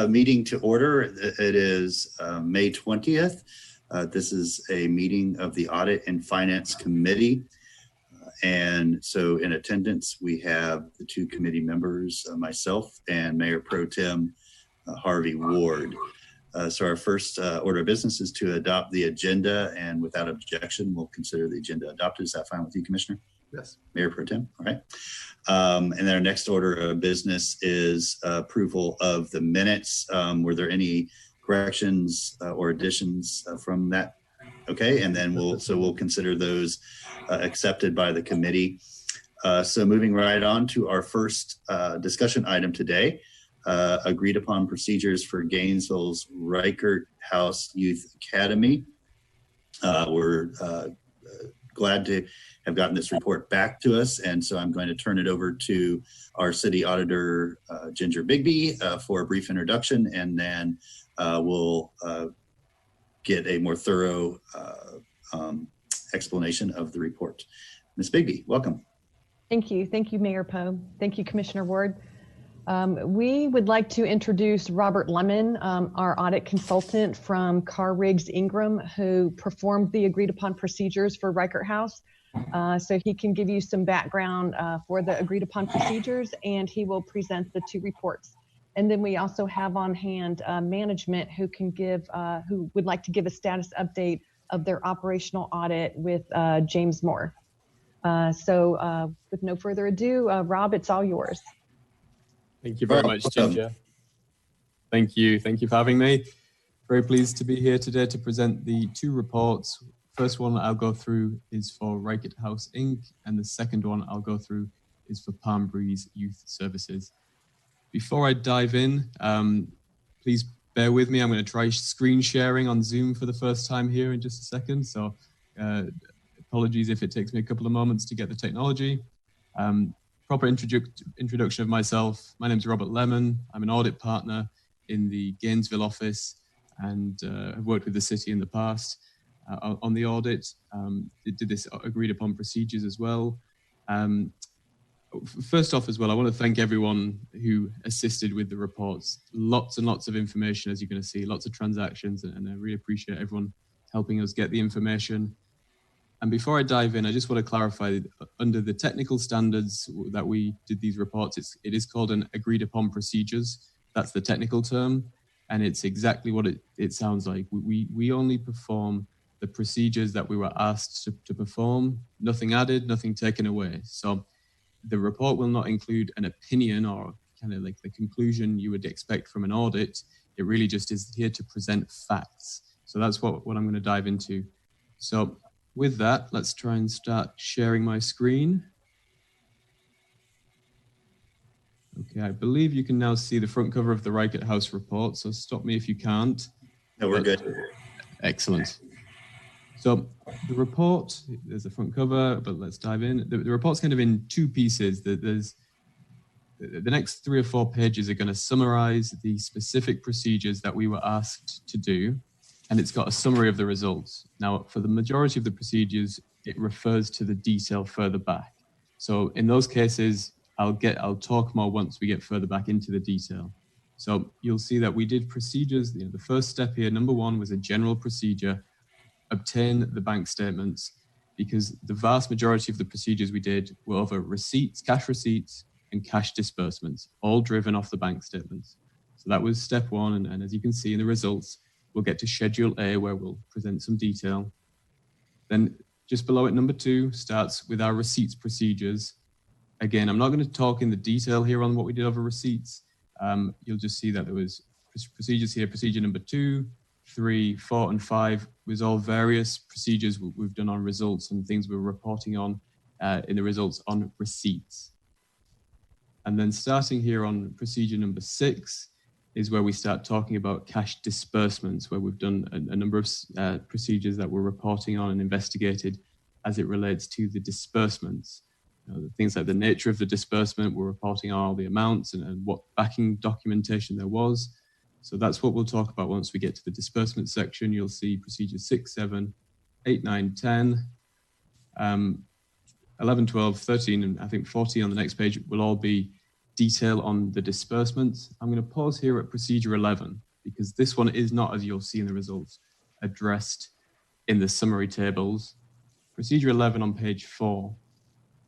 Meeting to order. It is May 20th. This is a meeting of the Audit and Finance Committee. And so in attendance, we have the two committee members, myself and Mayor Pro Tem Harvey Ward. So our first order of business is to adopt the agenda, and without objection, we'll consider the agenda adopted. Is that fine with you, Commissioner? Yes. Mayor Pro Tem, all right. And then our next order of business is approval of the minutes. Were there any corrections or additions from that? Okay, and then we'll consider those accepted by the committee. So moving right on to our first discussion item today, agreed upon procedures for Gainesville's Reichert House Youth Academy. We're glad to have gotten this report back to us, and so I'm going to turn it over to our city auditor, Ginger Bigby, for a brief introduction, and then we'll get a more thorough explanation of the report. Ms. Bigby, welcome. Thank you. Thank you, Mayor Poe. Thank you, Commissioner Ward. We would like to introduce Robert Lemon, our audit consultant from Carr Riggs Ingram, who performed the agreed upon procedures for Reichert House. So he can give you some background for the agreed upon procedures, and he will present the two reports. And then we also have on hand management who can give, who would like to give a status update of their operational audit with James Moore. So with no further ado, Rob, it's all yours. Thank you very much, Ginger. Thank you. Thank you for having me. Very pleased to be here today to present the two reports. First one I'll go through is for Reichert House Inc. and the second one I'll go through is for Palm Breeze Youth Services. Before I dive in, please bear with me. I'm going to try screen sharing on Zoom for the first time here in just a second. So apologies if it takes me a couple of moments to get the technology. Proper introduction of myself. My name is Robert Lemon. I'm an audit partner in the Gainesville office and have worked with the city in the past on the audit. Did this agreed upon procedures as well. First off as well, I want to thank everyone who assisted with the reports. Lots and lots of information, as you're going to see, lots of transactions, and I really appreciate everyone helping us get the information. And before I dive in, I just want to clarify that under the technical standards that we did these reports, it is called an agreed upon procedures. That's the technical term, and it's exactly what it sounds like. We only perform the procedures that we were asked to perform, nothing added, nothing taken away. So the report will not include an opinion or kind of like the conclusion you would expect from an audit. It really just is here to present facts. So that's what I'm going to dive into. So with that, let's try and start sharing my screen. Okay, I believe you can now see the front cover of the Reichert House report, so stop me if you can't. No, we're good. Excellent. So the report, there's a front cover, but let's dive in. The report's kind of in two pieces. There's the next 3 or 4 pages are going to summarize the specific procedures that we were asked to do, and it's got a summary of the results. Now, for the majority of the procedures, it refers to the detail further back. So in those cases, I'll talk more once we get further back into the detail. So you'll see that we did procedures. The first step here, number 1, was a general procedure. Obtain the bank statements, because the vast majority of the procedures we did were over receipts, cash receipts, and cash disbursements, all driven off the bank statements. So that was step 1, and as you can see in the results, we'll get to Schedule A, where we'll present some detail. Then just below it, number 2 starts with our receipts procedures. Again, I'm not going to talk in the detail here on what we did over receipts. You'll just see that there was procedures here. Procedure number 2, 3, 4, and 5 was all various procedures we've done on results and things we're reporting on in the results on receipts. And then starting here on procedure number 6 is where we start talking about cash disbursements, where we've done a number of procedures that we're reporting on and investigated as it relates to the disbursements. Things like the nature of the disbursement, we're reporting on all the amounts and what backing documentation there was. So that's what we'll talk about once we get to the disbursement section. You'll see procedures 6, 7, 8, 9, 10, 11, 12, 13, and I think 14 on the next page will all be detail on the disbursements. I'm going to pause here at procedure 11 because this one is not, as you'll see in the results, addressed in the summary tables. Procedure 11 on page 4.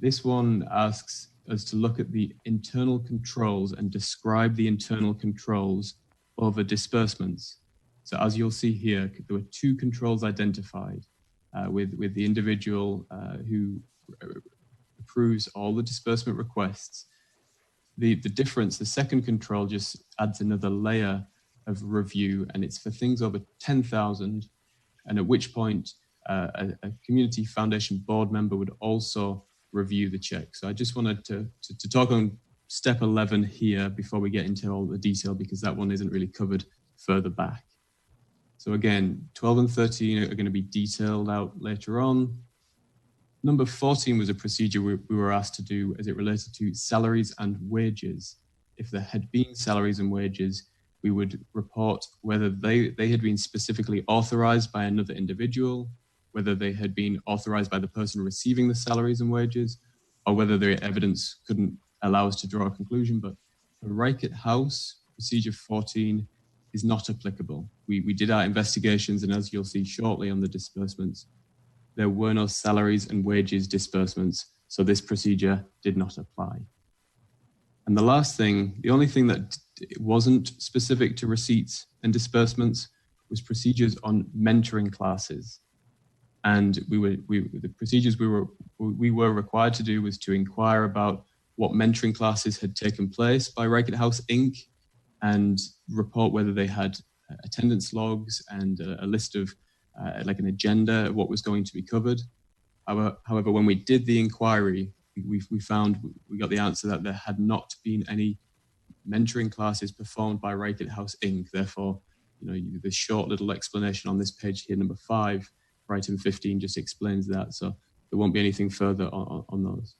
This one asks us to look at the internal controls and describe the internal controls over disbursements. So as you'll see here, there were 2 controls identified with the individual who approves all the disbursement requests. The difference, the second control just adds another layer of review, and it's for things over 10,000, and at which point a community foundation board member would also review the check. So I just wanted to talk on step 11 here before we get into all the detail, because that one isn't really covered further back. So again, 12 and 13 are going to be detailed out later on. Number 14 was a procedure we were asked to do as it related to salaries and wages. If there had been salaries and wages, we would report whether they had been specifically authorized by another individual, whether they had been authorized by the person receiving the salaries and wages, or whether the evidence couldn't allow us to draw a conclusion. But for Reichert House, procedure 14 is not applicable. We did our investigations, and as you'll see shortly on the disbursements, there were no salaries and wages disbursements, so this procedure did not apply. And the last thing, the only thing that wasn't specific to receipts and disbursements was procedures on mentoring classes. And the procedures we were required to do was to inquire about what mentoring classes had taken place by Reichert House Inc. and report whether they had attendance logs and a list of like an agenda of what was going to be covered. However, when we did the inquiry, we got the answer that there had not been any mentoring classes performed by Reichert House Inc. Therefore, this short little explanation on this page here, number 5, for item 15, just explains that. So there won't be anything further on those.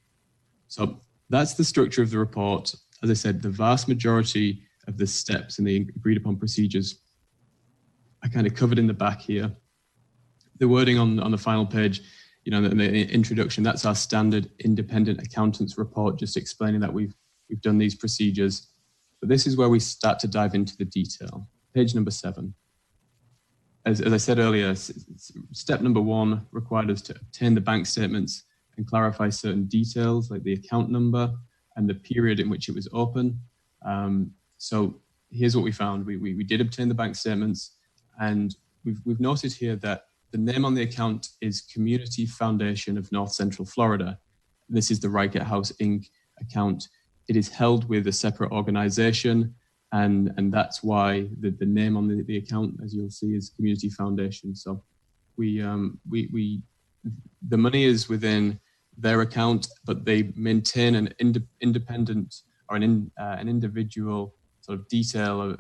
So that's the structure of the report. As I said, the vast majority of the steps in the agreed upon procedures are kind of covered in the back here. The wording on the final page, in the introduction, that's our standard independent accountant's report, just explaining that we've done these procedures. But this is where we start to dive into the detail. Page number 7. As I said earlier, step number 1 required us to obtain the bank statements and clarify certain details like the account number and the period in which it was open. So here's what we found. We did obtain the bank statements, and we've noted here that the name on the account is Community Foundation of North Central Florida. This is the Reichert House Inc. account. It is held with a separate organization, and that's why the name on the account, as you'll see, is Community Foundation. So the money is within their account, but they maintain an independent or an individual sort of detail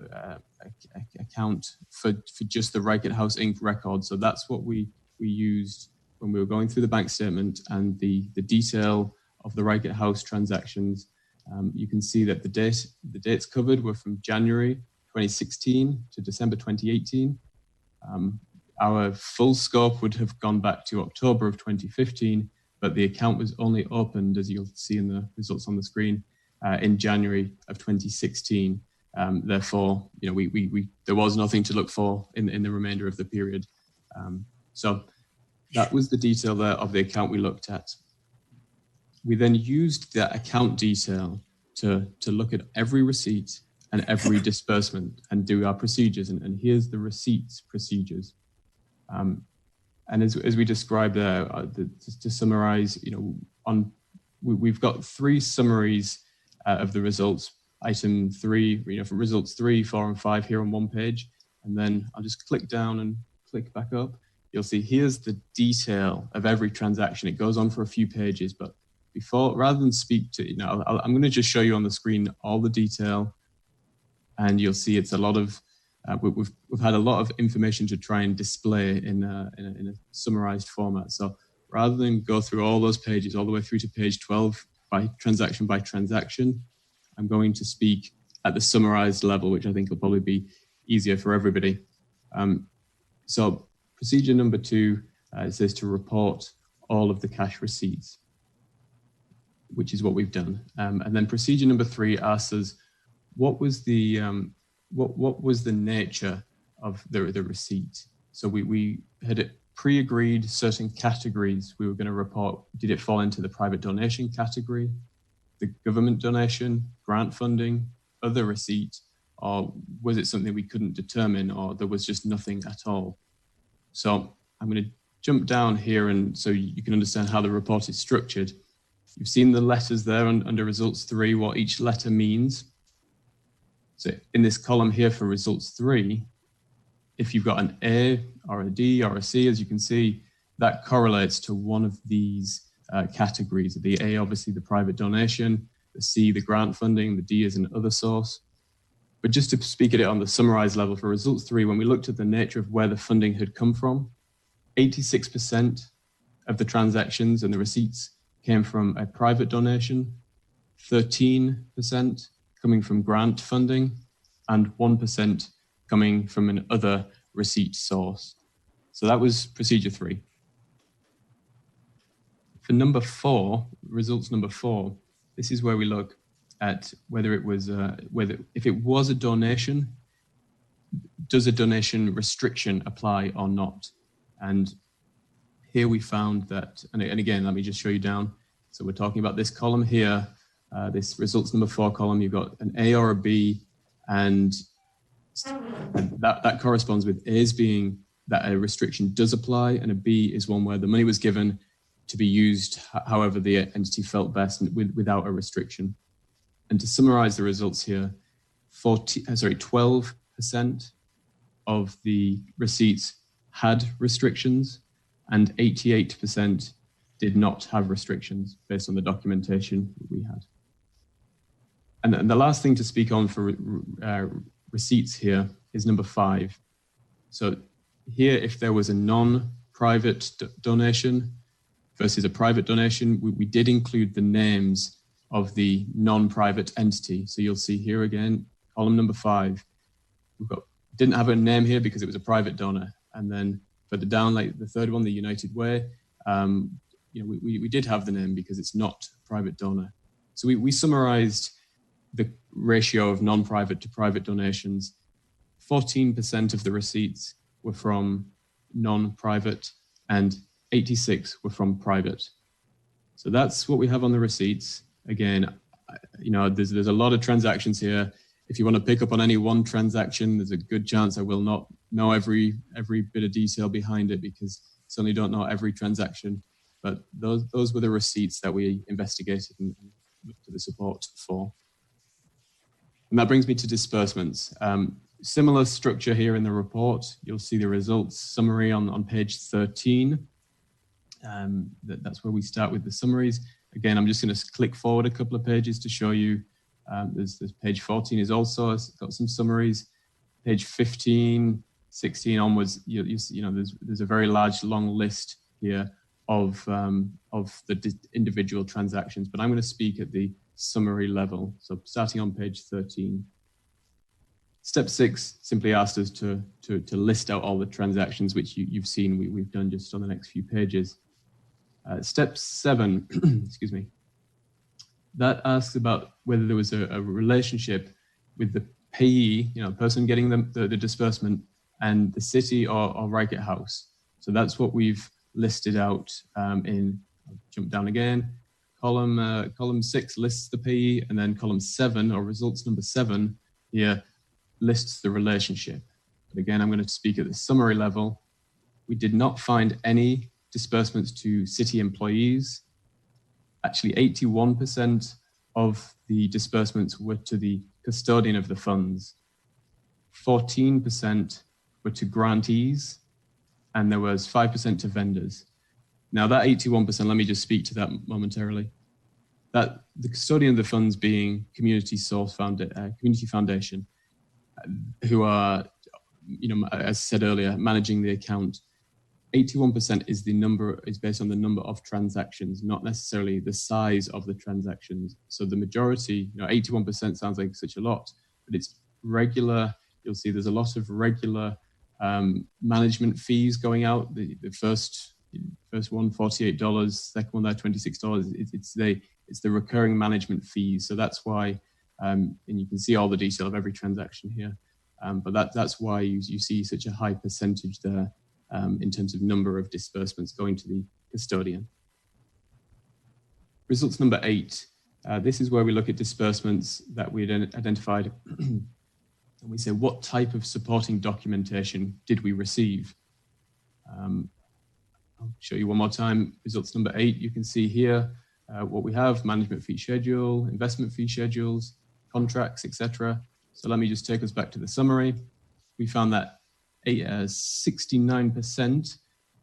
account for just the Reichert House Inc. record. So that's what we used when we were going through the bank statement and the detail of the Reichert House transactions. You can see that the dates covered were from January 2016 to December 2018. Our full scope would have gone back to October of 2015, but the account was only opened, as you'll see in the results on the screen, in January of 2016. Therefore, there was nothing to look for in the remainder of the period. So that was the detail there of the account we looked at. We then used that account detail to look at every receipt and every disbursement and do our procedures. And here's the receipts procedures. And as we described there, to summarize, we've got 3 summaries of the results. Item 3, from results 3, 4, and 5 here on one page. And then I'll just click down and click back up. You'll see here's the detail of every transaction. It goes on for a few pages, but rather than speak to, I'm going to just show you on the screen all the detail, and you'll see it's a lot of, we've had a lot of information to try and display in a summarized format. So rather than go through all those pages all the way through to page 12 by transaction, I'm going to speak at the summarized level, which I think will probably be easier for everybody. So procedure number 2 says to report all of the cash receipts. which is what we've done. And then procedure number 3 asks us, what was the nature of the receipt? So we had pre-agreed certain categories we were going to report. Did it fall into the private donation category, the government donation, grant funding, other receipt, or was it something we couldn't determine, or there was just nothing at all? So I'm going to jump down here, and so you can understand how the report is structured. You've seen the letters there under results 3, what each letter means. So in this column here for results 3, if you've got an A or a D or a C, as you can see, that correlates to one of these categories. The A, obviously the private donation, the C, the grant funding, the D is an other source. But just to speak at it on the summarized level for results 3, when we looked at the nature of where the funding had come from, 86% of the transactions and the receipts came from a private donation, 13% coming from grant funding, and 1% coming from an other receipt source. So that was procedure 3. For number 4, results number 4, this is where we look at whether it was, if it was a donation, does a donation restriction apply or not? And here we found that, and again, let me just show you down. So we're talking about this column here, this results number 4 column. You've got an A or a B, and that corresponds with A's being that a restriction does apply, and a B is one where the money was given to be used however the entity felt best without a restriction. And to summarize the results here, 12% of the receipts had restrictions, and 88% did not have restrictions based on the documentation we had. And the last thing to speak on for receipts here is number 5. So here, if there was a non-private donation versus a private donation, we did include the names of the non-private entity. So you'll see here again, column number 5, didn't have a name here because it was a private donor. And then further down, like the third one, the United Way, we did have the name because it's not a private donor. So we summarized the ratio of non-private to private donations. 14% of the receipts were from non-private and 86 were from private. So that's what we have on the receipts. Again, there's a lot of transactions here. If you want to pick up on any one transaction, there's a good chance I will not know every bit of detail behind it, because I certainly don't know every transaction. But those were the receipts that we investigated and looked at the support for. And that brings me to disbursements. Similar structure here in the report. You'll see the results summary on page 13. That's where we start with the summaries. Again, I'm just going to click forward a couple of pages to show you. There's page 14 is also got some summaries. Page 15, 16 onwards, there's a very large, long list here of the individual transactions. But I'm going to speak at the summary level. So starting on page 13. Step 6 simply asked us to list out all the transactions which you've seen we've done just on the next few pages. Step 7, excuse me, that asks about whether there was a relationship with the payee, person getting the disbursement, and the city or Reigate House. So that's what we've listed out I'll jump down again. Column 6 lists the payee, and then column 7, or results number 7 here, lists the relationship. But again, I'm going to speak at the summary level. We did not find any disbursements to city employees. Actually, 81% of the disbursements were to the custodian of the funds. 14% were to grantees, and there was 5% to vendors. Now that 81%, let me just speak to that momentarily. That the custodian of the funds being Community Foundation, who are, as I said earlier, managing the account. 81% is based on the number of transactions, not necessarily the size of the transactions. So the majority, 81% sounds like such a lot, but it's regular. You'll see there's a lot of regular management fees going out. The first one, $48, second one there, $26. it's the recurring management fees. So that's why, and you can see all the detail of every transaction here, but that's why you see such a high percentage there in terms of number of disbursements going to the custodian. Results number 8. This is where we look at disbursements that we identified. And we say, what type of supporting documentation did we receive? I'll show you one more time. Results number 8, you can see here what we have: management fee schedule, investment fee schedules, contracts, etc. So let me just take us back to the summary. We found that 69%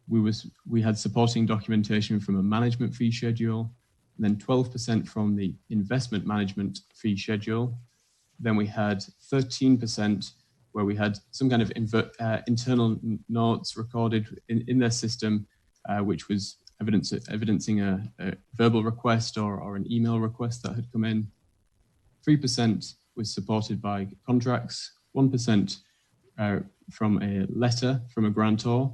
we had supporting documentation from a management fee schedule, and then 12% from the investment management fee schedule. Then we had 13% where we had some kind of internal notes recorded in their system, which was evidencing a verbal request or an email request that had come in. 3% was supported by contracts, 1% from a letter from a grantor,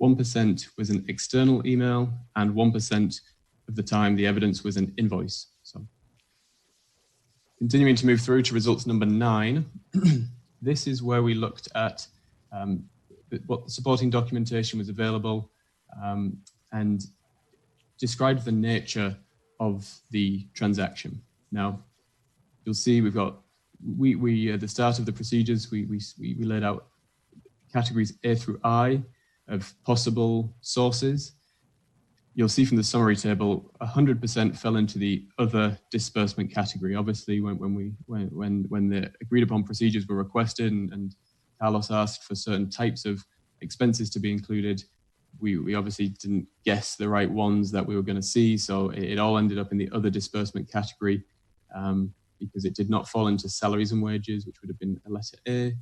1% was an external email, and 1% of the time the evidence was an invoice. So, continuing to move through to results number 9, this is where we looked at what supporting documentation was available and described the nature of the transaction. Now, you'll see we've got, we at the start of the procedures, we laid out categories A through I of possible sources. You'll see from the summary table, 100% fell into the other disbursement category. Obviously, when the agreed upon procedures were requested and Carlos asked for certain types of expenses to be included, we obviously didn't guess the right ones that we were going to see. So it all ended up in the other disbursement category because it did not fall into salaries and wages, which would have been a letter A,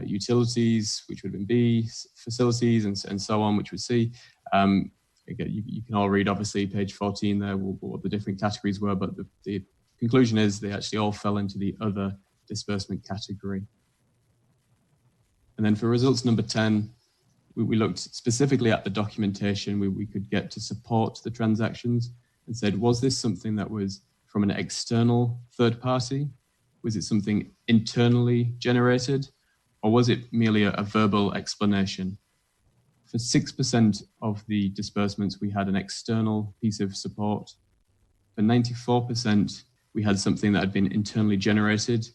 utilities, which would have been B, facilities, and so on, which was C. Again, you can all read, obviously, page 14 there, what the different categories were, but the conclusion is they actually all fell into the other disbursement category. And then for results number 10, we looked specifically at the documentation we could get to support the transactions and said, was this something that was from an external third party? Was it something internally generated? Or was it merely a verbal explanation? For 6% of the disbursements, we had an external piece of support. For 94%, we had something that had been internally generated.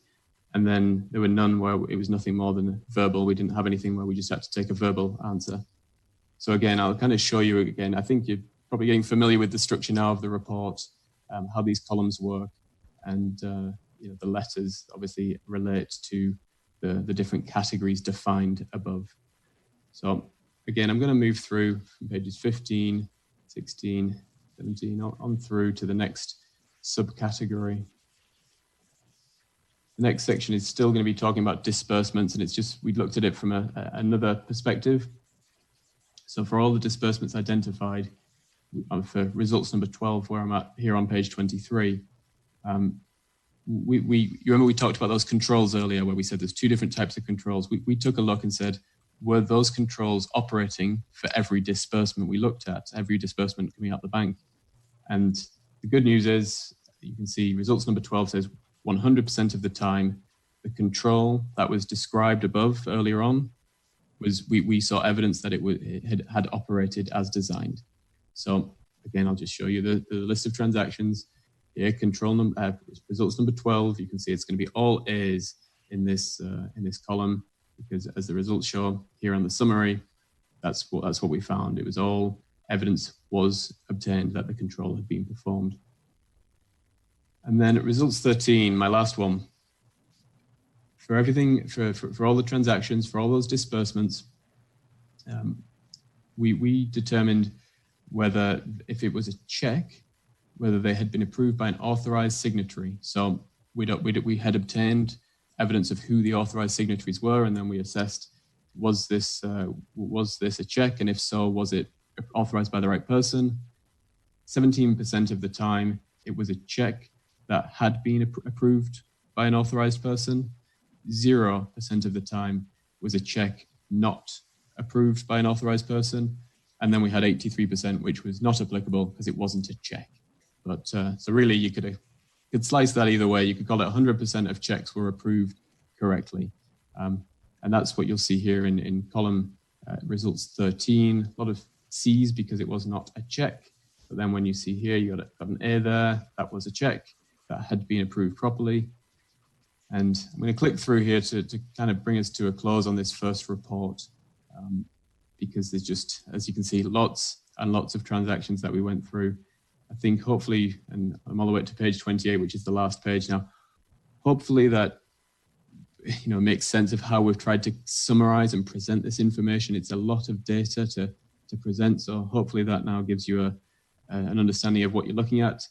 And then there were none where it was nothing more than verbal. We didn't have anything where we just had to take a verbal answer. So again, I'll kind of show you again. I think you're probably getting familiar with the structure now of the report, how these columns work. And you know, the letters obviously relate to the different categories defined above. So again, I'm going to move through from pages 15, 16, 17, on through to the next subcategory. The next section is still going to be talking about disbursements, and it's just, we looked at it from another perspective. So for all the disbursements identified, for results number 12, where I'm at here on page 23, you remember we talked about those controls earlier where we said there's 2 different types of controls. We took a look and said, were those controls operating for every disbursement we looked at, every disbursement coming out the bank? And the good news is, you can see results number 12 says 100% of the time, the control that was described above earlier on was, we saw evidence that it had operated as designed. So again, I'll just show you the list of transactions. Here, results number 12, you can see it's going to be all A's in this column, because as the results show here on the summary, that's what we found. It was all evidence was obtained that the control had been performed. And then at results 13, my last one, for everything, for all the transactions, for all those disbursements, we determined whether, if it was a check, whether they had been approved by an authorized signatory. So we had obtained evidence of who the authorized signatories were, and then we assessed, was this a check, and if so, was it authorized by the right person? 17% of the time, it was a check that had been approved by an authorized person. 0% of the time was a check not approved by an authorized person. And then we had 83%, which was not applicable because it wasn't a check. But so really, you could slice that either way. You could call it 100% of checks were approved correctly. And that's what you'll see here in column results 13. A lot of C's because it was not a check. But then when you see here, you got an A there. That was a check that had been approved properly. And I'm going to click through here to kind of bring us to a close on this first report, because there's just, as you can see, lots and lots of transactions that we went through. I think hopefully, and I'm all the way to page 28, which is the last page now, hopefully that makes sense of how we've tried to summarize and present this information. It's a lot of data to present, so hopefully that now gives you an understanding of what you're looking at.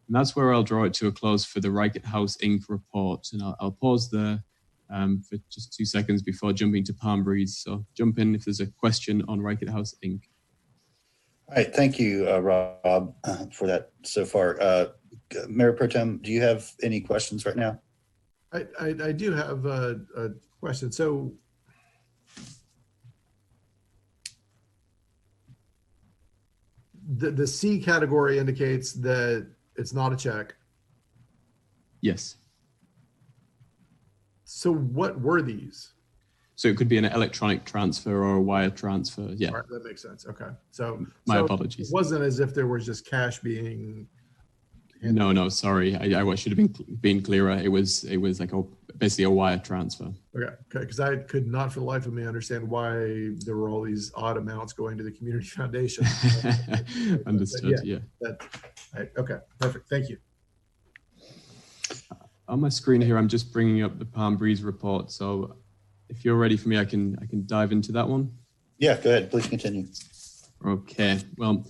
And that's where I'll draw it to a close for the Reichert House Inc. report. And I'll pause there for just 2 seconds before jumping to Palm Breeze. So jump in if there's a question on Reichert House Inc. All right, thank you, Rob, for that so far. Mayor Pro Tem, do you have any questions right now? I do have a question. So the C category indicates that it's not a check. Yes. So what were these? So it could be an electronic transfer or a wire transfer. Yeah. All right, that makes sense. Okay. So my apologies. It wasn't as if there was just cash being. No, sorry. I should have been clearer. It was like basically a wire transfer. Okay. Because I could not for the life of me understand why there were all these odd amounts going to the community foundation. Understood. Yeah. Okay. Perfect. Thank you. On my screen here, I'm just bringing up the Palm Breeze report. So if you're ready for me, I can dive into that one. Yeah, go ahead. Please continue. Okay. Well,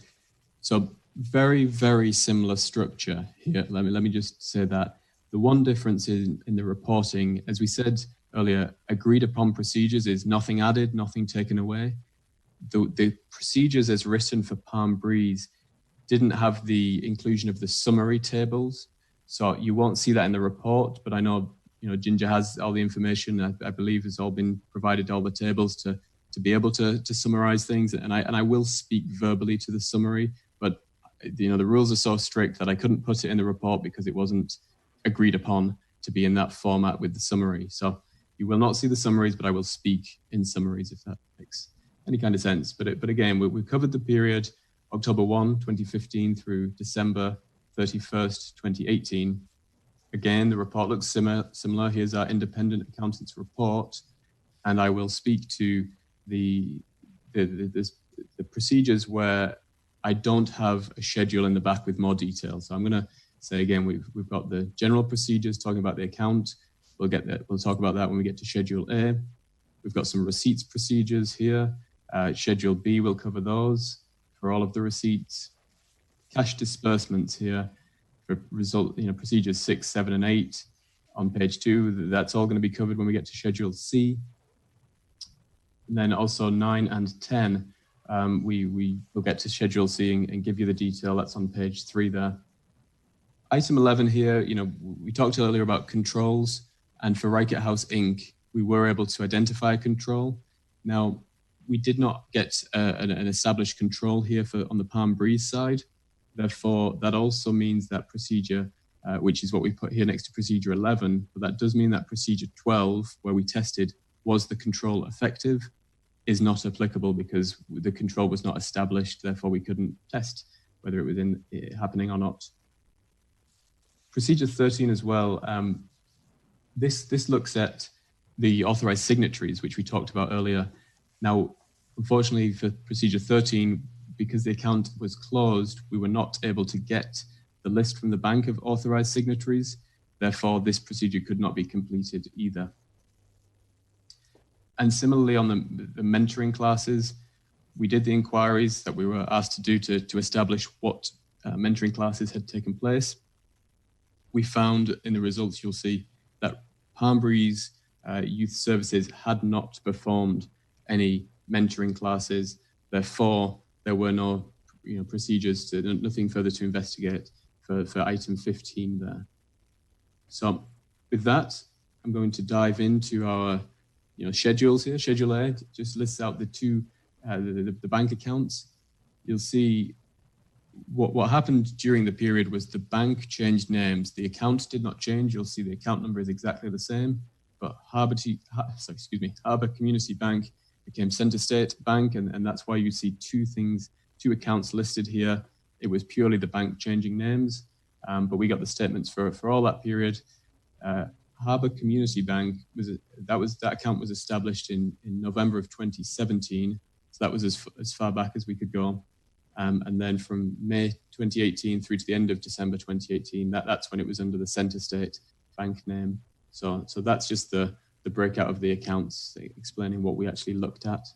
so very, very similar structure here. Let me just say that the one difference in the reporting, as we said earlier, agreed upon procedures is nothing added, nothing taken away. The procedures as written for Palm Breeze didn't have the inclusion of the summary tables. So you won't see that in the report, but I know, Ginger has all the information. I believe has all been provided, all the tables to be able to summarize things. And I will speak verbally to the summary, but the rules are so strict that I couldn't put it in the report because it wasn't agreed upon to be in that format with the summary. So you will not see the summaries, but I will speak in summaries if that makes any kind of sense. But again, we've covered the period October 1, 2015 through December 31st, 2018. Again, the report looks similar. Here's our independent accountant's report, and I will speak to the procedures where I don't have a schedule in the back with more detail. So I'm going to say again, we've got the general procedures talking about the account. We'll talk about that when we get to Schedule A. We've got some receipts procedures here. Schedule B will cover those for all of the receipts. Cash disbursements here for procedures 6, 7, and 8 on page 2. That's all going to be covered when we get to Schedule C. And then also 9 and 10, we will get to Schedule C and give you the detail. That's on page 3 there. Item 11 here, we talked earlier about controls, and for Reichert House Inc., we were able to identify a control. Now, we did not get an established control here on the Palm Breeze side. Therefore, that also means that procedure, which is what we put here next to procedure 11, but that does mean that procedure 12, where we tested was the control effective, is not applicable because the control was not established. Therefore, we couldn't test whether it was happening or not. Procedure 13 as well, this looks at the authorized signatories, which we talked about earlier. Now, unfortunately for procedure 13, because the account was closed, we were not able to get the list from the bank of authorized signatories. Therefore, this procedure could not be completed either. And similarly on the mentoring classes, we did the inquiries that we were asked to do to establish what mentoring classes had taken place. We found in the results, you'll see that Palm Breeze Youth Services had not performed any mentoring classes. Therefore, there were no procedures, nothing further to investigate for item 15 there. So with that, I'm going to dive into our schedules here. Schedule A just lists out the two, the bank accounts. You'll see what happened during the period was the bank changed names. The account did not change. You'll see the account number is exactly the same, but Harbour Community Bank became Centre State Bank, and that's why you see two accounts listed here. It was purely the bank changing names, but we got the statements for all that period. Harbour Community Bank that account was established in November of 2017, so that was as far back as we could go. And then from May 2018 through to the end of December 2018, that's when it was under the Centre State Bank name. So that's just the breakout of the accounts, explaining what we actually looked at.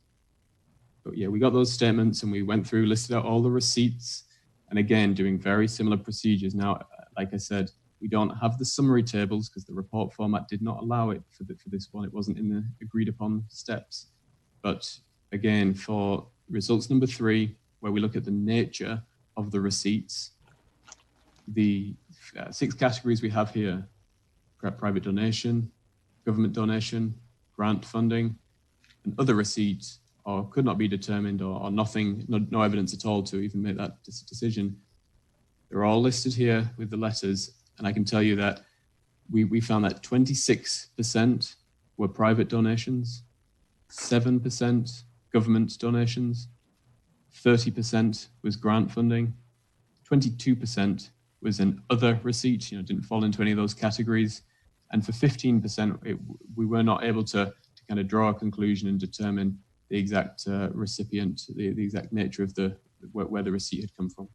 But yeah, we got those statements and we went through, listed out all the receipts, and again, doing very similar procedures. Now, like I said, we don't have the summary tables because the report format did not allow it for this one. It wasn't in the agreed upon steps. But again, for results number 3, where we look at the nature of the receipts, the 6 categories we have here: private donation, government donation, grant funding, and other receipts, or could not be determined, or nothing, no evidence at all to even make that decision. They're all listed here with the letters, and I can tell you that we found that 26% were private donations, 7% government donations, 30% was grant funding, 22% was an other receipt, didn't fall into any of those categories. And for 15%, we were not able to kind of draw a conclusion and determine the exact recipient, the exact nature of where the receipt had come from.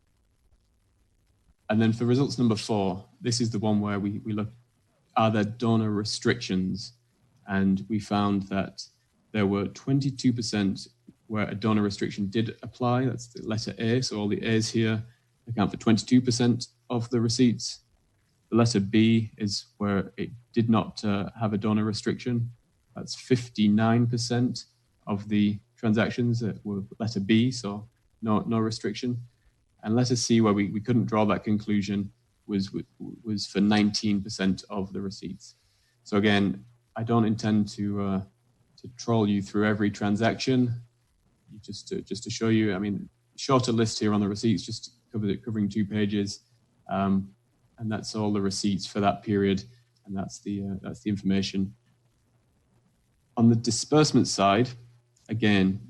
And then for results number 4, this is the one where we look, are there donor restrictions? And we found that there were 22% where a donor restriction did apply. That's the letter A, so all the A's here account for 22% of the receipts. The letter B is where it did not have a donor restriction. That's 59% of the transactions that were letter B, so no restriction. And letter C, where we couldn't draw that conclusion, was for 19% of the receipts. So again, I don't intend to troll you through every transaction. Just to show you, I mean, shorter list here on the receipts, just covering 2 pages. And that's all the receipts for that period, and that's the information. On the disbursement side, again,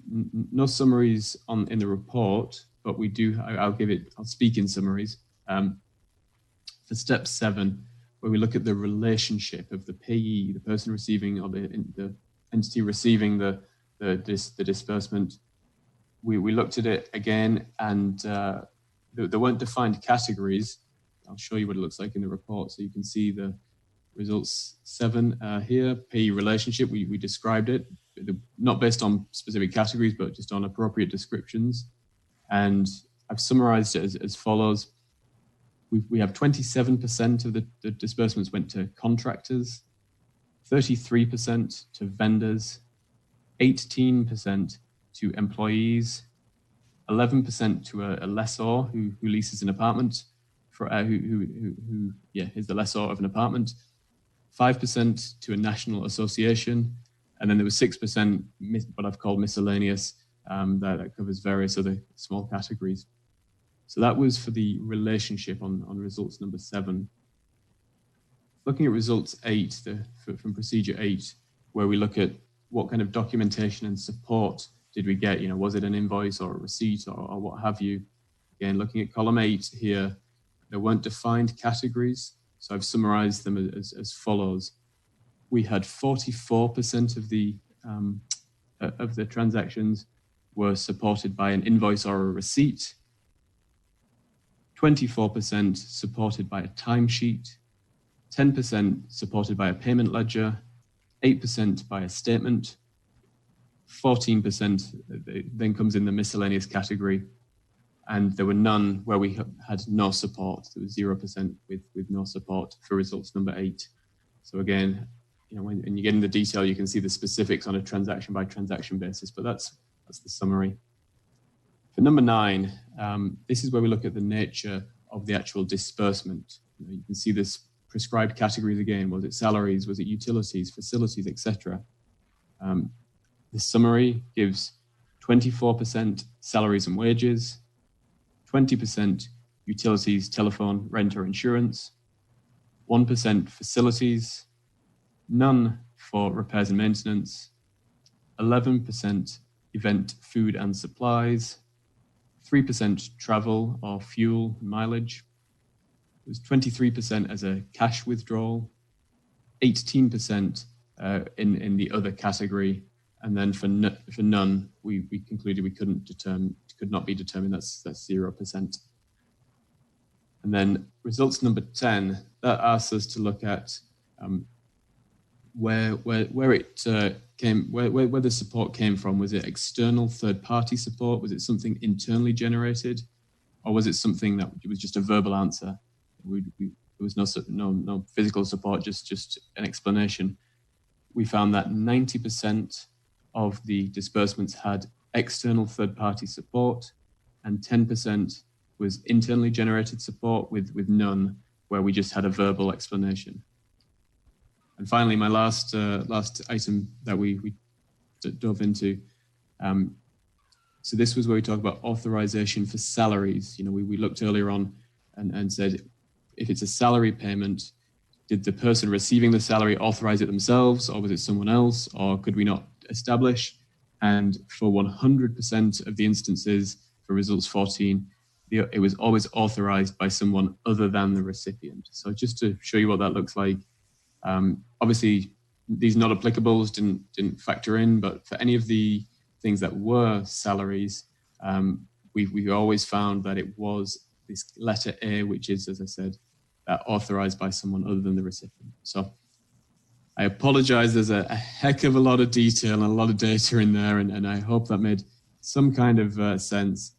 no summaries in the report, but we do. I'll speak in summaries. For step 7, where we look at the relationship of the payee, the person receiving, or the entity receiving the disbursement, we looked at it again, and there weren't defined categories. I'll show you what it looks like in the report. So you can see the results 7 here, payee relationship. We described it, not based on specific categories, but just on appropriate descriptions. And I've summarized it as follows. We have 27% of the disbursements went to contractors, 33% to vendors, 18% to employees, 11% to a lessor who leases an apartment, who is the lessor of an apartment, 5% to a national association, and then there was 6% what I've called miscellaneous, that covers various other small categories. So that was for the relationship on results number 7. Looking at results 8, from procedure 8, where we look at what kind of documentation and support did we get? Was it an invoice or a receipt or what have you? Again, looking at column 8 here, there weren't defined categories, so I've summarized them as follows. We had 44% of the transactions were supported by an invoice or a receipt, 24% supported by a timesheet, 10% supported by a payment ledger, 8% by a statement, 14% then comes in the miscellaneous category, and there were none where we had no support. There was 0% with no support for results number 8. So again, when you get in the detail, you can see the specifics on a transaction by transaction basis, but that's the summary. For number 9, this is where we look at the nature of the actual disbursement. You can see this prescribed categories again. Was it salaries? Was it utilities, facilities, etc.? The summary gives 24% salaries and wages, 20% utilities, telephone, rent or insurance, 1% facilities, none for repairs and maintenance, 11% event, food and supplies, 3% travel or fuel mileage. It was 23% as a cash withdrawal, 18% in the other category, and then for none, we concluded we could not be determined. That's 0%. And then results number 10, that asks us to look at where the support came from. Was it external third-party support? Was it something internally generated, or was it something that was just a verbal answer? There was no physical support, just an explanation. We found that 90% of the disbursements had external third-party support, and 10% was internally generated support, with none where we just had a verbal explanation. And finally, my last item that we dove into. So this was where we talk about authorization for salaries. You know, we looked earlier on and said, if it's a salary payment, did the person receiving the salary authorize it themselves, or was it someone else, or could we not establish? And for 100% of the instances for results 14, it was always authorized by someone other than the recipient. So just to show you what that looks like, obviously these not applicables didn't factor in, but for any of the things that were salaries, we always found that it was this letter A, which is, as I said, authorized by someone other than the recipient. So I apologize, there's a heck of a lot of detail and a lot of data in there, and I hope that made some kind of sense.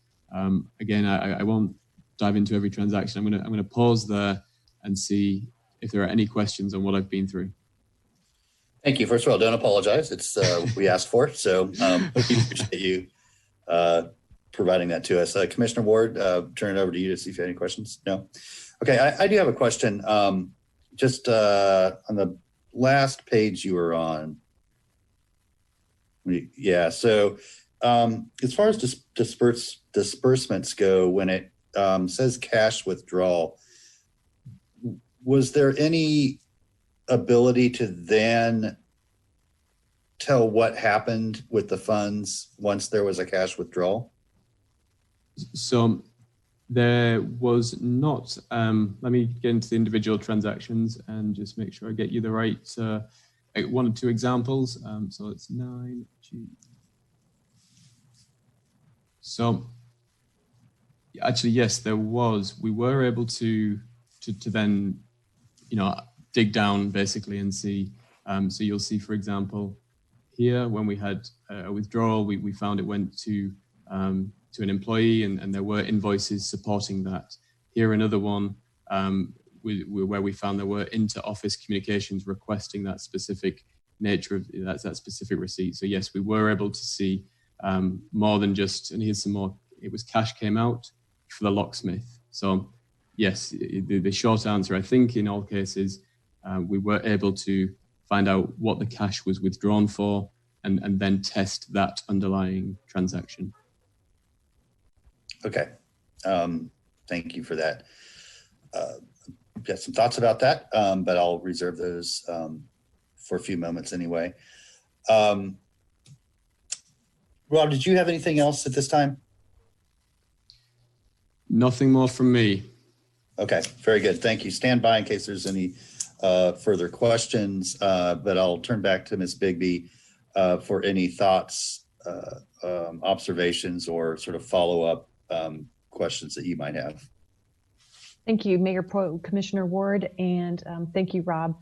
Again, I won't dive into every transaction. I'm gonna pause there and see if there are any questions on what I've been through. Thank you. First of all, don't apologize. It's we asked for, so we appreciate you providing that to us. Commissioner Ward, turn it over to you to see if you have any questions. No? Okay, I do have a question. Just on the last page you were on. Yeah, so as far as disbursements go, when it says cash withdrawal, was there any ability to then tell what happened with the funds once there was a cash withdrawal? So there was not. Let me get into the individual transactions and just make sure I get you the right one or two examples. So it's 9G. So actually, yes, there was. We were able to then, dig down basically and see. So you'll see, for example, here when we had a withdrawal, we found it went to an employee, and there were invoices supporting that. Here another one where we found there were inter-office communications requesting that specific nature of that specific receipt. So yes, we were able to see more than just, and here's some more, it was cash came out for the locksmith. So yes, the short answer, I think in all cases, we were able to find out what the cash was withdrawn for and then test that underlying transaction. Okay, thank you for that. Got some thoughts about that, but I'll reserve those for a few moments anyway. Rob, did you have anything else at this time? Nothing more from me. Okay, very good. Thank you. Stand by in case there's any further questions, but I'll turn back to Ms. Bigby for any thoughts, observations, or sort of follow-up questions that you might have. Thank you, Mayor Pro, Commissioner Ward, and thank you, Rob.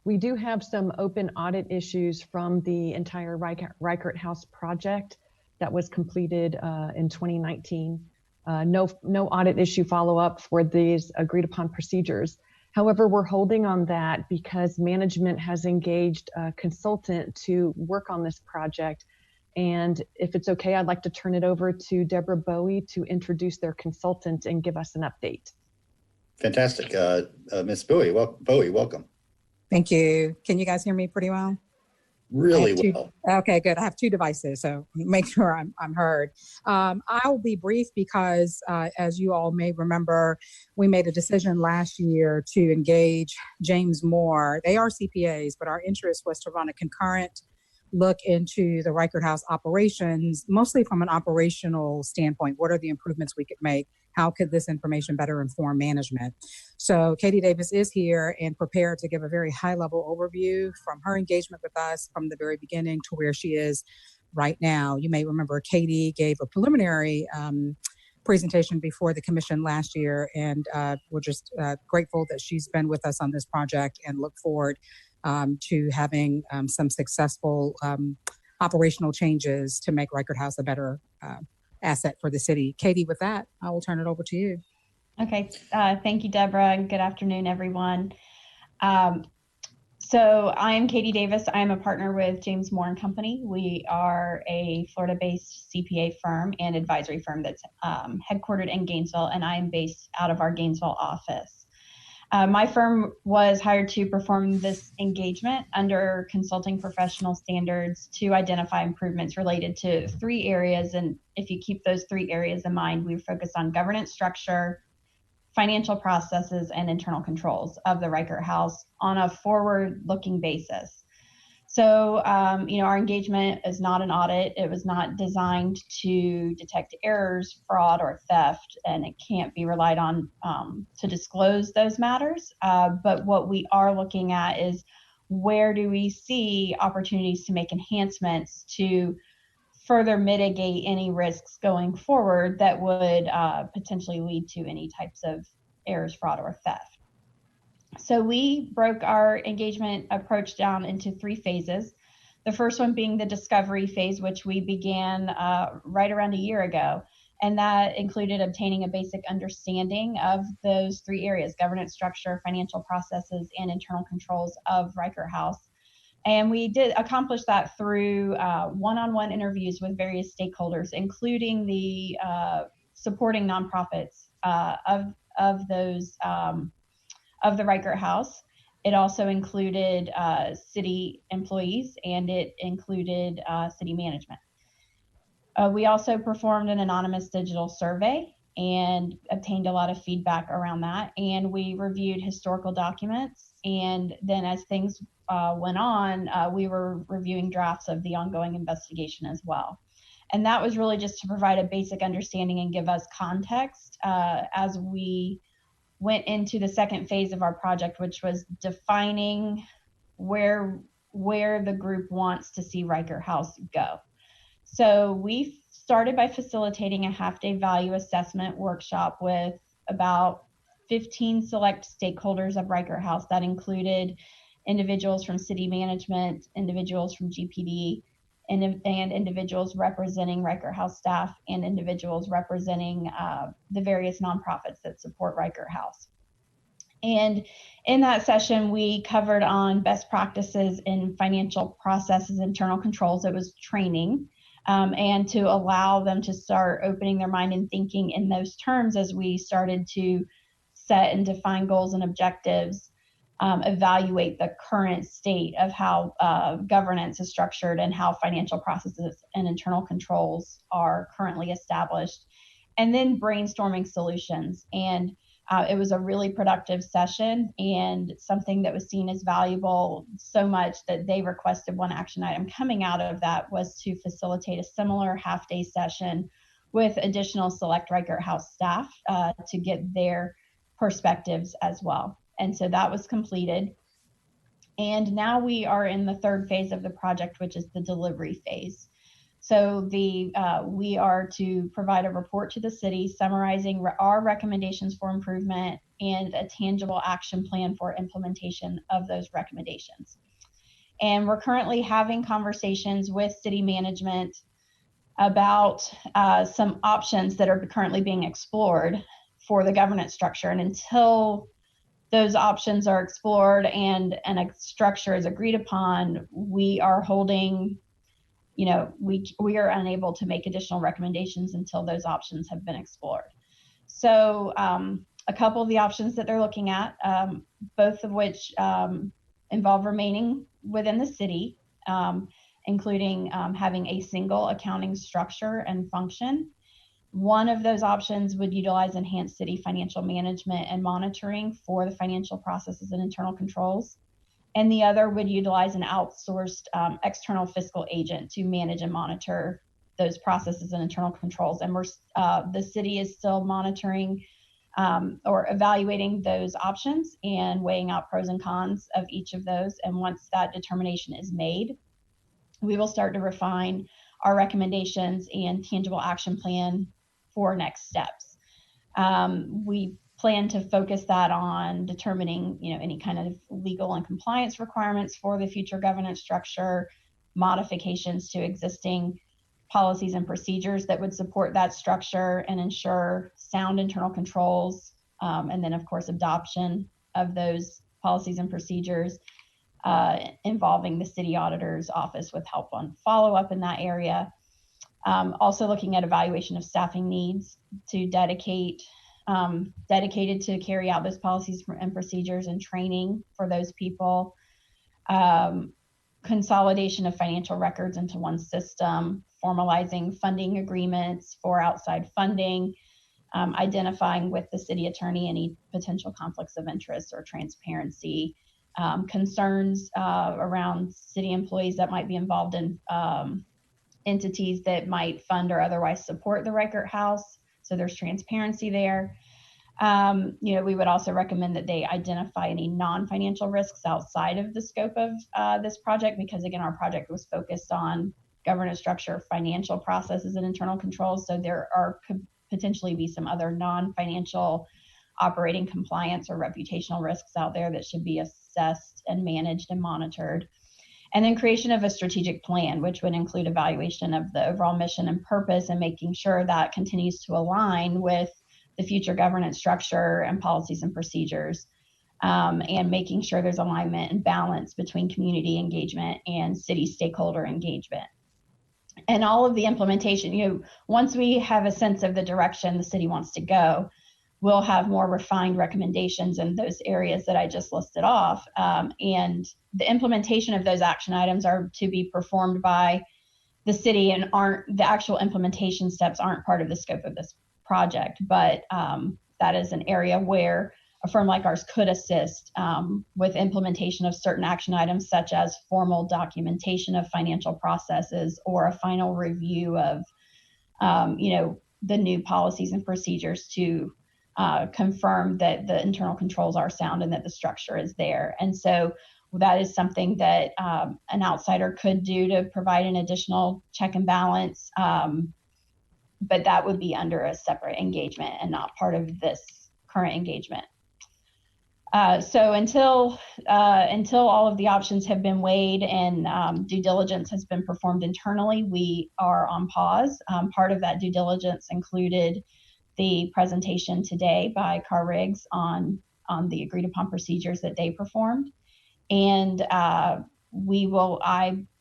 We do have some open audit issues from the entire Reichert House project that was completed in 2019. No audit issue follow-up for these agreed upon procedures. However, we're holding on that because management has engaged a consultant to work on this project. And if it's okay, I'd like to turn it over to Deborah Bowie to introduce their consultant and give us an update. Fantastic. Ms. Bowie, welcome. Thank you. Can you guys hear me pretty well? really two, well. Okay, good. I have two devices, so make sure I'm heard. I'll be brief because, as you all may remember, we made a decision last year to engage James Moore. They are CPAs, but our interest was to run a concurrent look into the Reichert House operations, mostly from an operational standpoint. What are the improvements we could make? How could this information better inform management? So Katie Davis is here and prepared to give a very high-level overview from her engagement with us from the very beginning to where she is right now. You may remember Katie gave a preliminary presentation before the commission last year, and we're just grateful that she's been with us on this project and look forward to having some successful operational changes to make Reichert House a better asset for the city. Katie, with that, I will turn it over to you. Okay, thank you, Deborah, and good afternoon, everyone. So I am Katie Davis. I am a partner with James Moore and Company. We are a Florida-based CPA firm and advisory firm that's headquartered in Gainesville, and I am based out of our Gainesville office. My firm was hired to perform this engagement under consulting professional standards to identify improvements related to three areas. And if you keep those three areas in mind, we focus on governance structure, financial processes, and internal controls of the Reichert House on a forward-looking basis. So, our engagement is not an audit. It was not designed to detect errors, fraud, or theft, and it can't be relied on to disclose those matters. But what we are looking at is where do we see opportunities to make enhancements to further mitigate any risks going forward that would potentially lead to any types of errors, fraud, or theft. So we broke our engagement approach down into three phases. The first one being the discovery phase, which we began right around a year ago. And that included obtaining a basic understanding of those three areas: governance structure, financial processes, and internal controls of Reichert House. And we did accomplish that through one-on-one interviews with various stakeholders, including the supporting nonprofits of those of the Reichert House. It also included city employees, and it included city management. We also performed an anonymous digital survey and obtained a lot of feedback around that. And we reviewed historical documents. And then as things went on, we were reviewing drafts of the ongoing investigation as well. And that was really just to provide a basic understanding and give us context as we went into the second phase of our project, which was defining where the group wants to see Reichert House go. So we started by facilitating a half-day value assessment workshop with about 15 select stakeholders of Reichert House. That included individuals from city management, individuals from GPD, and individuals representing Reichert House staff, and individuals representing the various nonprofits that support Reichert House. And in that session, we covered on best practices in financial processes, internal controls. It was training, and to allow them to start opening their mind and thinking in those terms as we started to set and define goals and objectives, evaluate the current state of how governance is structured and how financial processes and internal controls are currently established, and then brainstorming solutions. And it was a really productive session and something that was seen as valuable so much that they requested one action item coming out of that was to facilitate a similar half-day session with additional select Reichert House staff to get their perspectives as well. And so that was completed. And now we are in the third phase of the project, which is the delivery phase. So we are to provide a report to the city summarizing our recommendations for improvement and a tangible action plan for implementation of those recommendations. And we're currently having conversations with city management about some options that are currently being explored for the governance structure. And until those options are explored and a structure is agreed upon, we are holding, we are unable to make additional recommendations until those options have been explored. So a couple of the options that they're looking at, both of which involve remaining within the city, including having a single accounting structure and function. One of those options would utilize enhanced city financial management and monitoring for the financial processes and internal controls. And the other would utilize an outsourced external fiscal agent to manage and monitor those processes and internal controls. And the city is still monitoring or evaluating those options and weighing out pros and cons of each of those. And once that determination is made, we will start to refine our recommendations and tangible action plan for next steps. We plan to focus that on determining, any kind of legal and compliance requirements for the future governance structure, modifications to existing policies and procedures that would support that structure and ensure sound internal controls, and then of course adoption of those policies and procedures, involving the city auditor's office with help on follow-up in that area. Also looking at evaluation of staffing needs to dedicated to carry out those policies and procedures and training for those people. Consolidation of financial records into one system, formalizing funding agreements for outside funding, identifying with the city attorney any potential conflicts of interest or transparency, concerns around city employees that might be involved in entities that might fund or otherwise support the Reichert House. So there's transparency there. We would also recommend that they identify any non-financial risks outside of the scope of this project, because again, our project was focused on governance structure, financial processes, and internal controls. So there could potentially be some other non-financial operating compliance or reputational risks out there that should be assessed and managed and monitored. And then creation of a strategic plan, which would include evaluation of the overall mission and purpose and making sure that continues to align with the future governance structure and policies and procedures, and making sure there's alignment and balance between community engagement and city stakeholder engagement. And all of the implementation, once we have a sense of the direction the city wants to go, we'll have more refined recommendations in those areas that I just listed off. And the implementation of those action items are to be performed by the city and the actual implementation steps aren't part of the scope of this project, but that is an area where a firm like ours could assist with implementation of certain action items, such as formal documentation of financial processes or a final review of, the new policies and procedures to confirm that the internal controls are sound and that the structure is there. And so that is something that an outsider could do to provide an additional check and balance. But that would be under a separate engagement and not part of this current engagement. So until all of the options have been weighed and due diligence has been performed internally, we are on pause. Part of that due diligence included the presentation today by Carr Riggs on the agreed upon procedures that they performed. And I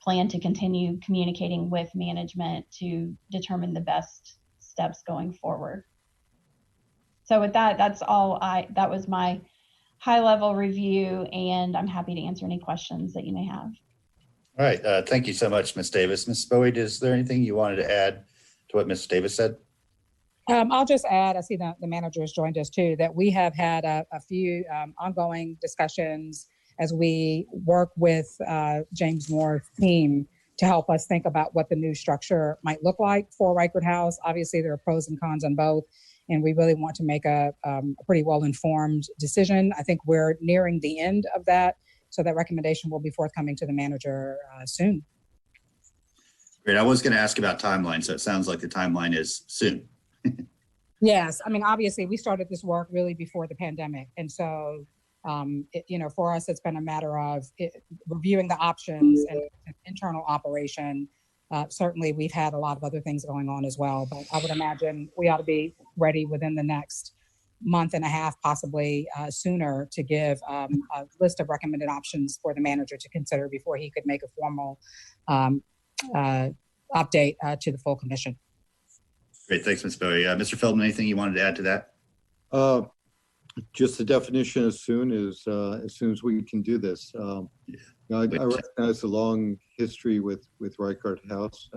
plan to continue communicating with management to determine the best steps going forward. So with that, that was my high level review, and I'm happy to answer any questions that you may have. All right. Thank you so much, Ms. Davis. Ms. Bowie, is there anything you wanted to add to what Ms. Davis said? I'll just add, I see that the manager has joined us too, that we have had a few ongoing discussions as we work with James Moore's team to help us think about what the new structure might look like for Reichert House. Obviously, there are pros and cons on both, and we really want to make a pretty well-informed decision. I think we're nearing the end of that, so that recommendation will be forthcoming to the manager soon. Great. I was going to ask about timeline, so it sounds like the timeline is soon. Yes, I mean, obviously, we started this work really before the pandemic, and so for us, it's been a matter of reviewing the options and internal operation. Certainly, we've had a lot of other things going on as well, but I would imagine we ought to be ready within the next month and a half, possibly sooner, to give a list of recommended options for the manager to consider before he could make a formal update to the full commission. Great. Thanks, Ms. Bowie. Mr. Feldman, anything you wanted to add to that? Just the definition as soon as we can do this. I recognize the long history with Reichert House.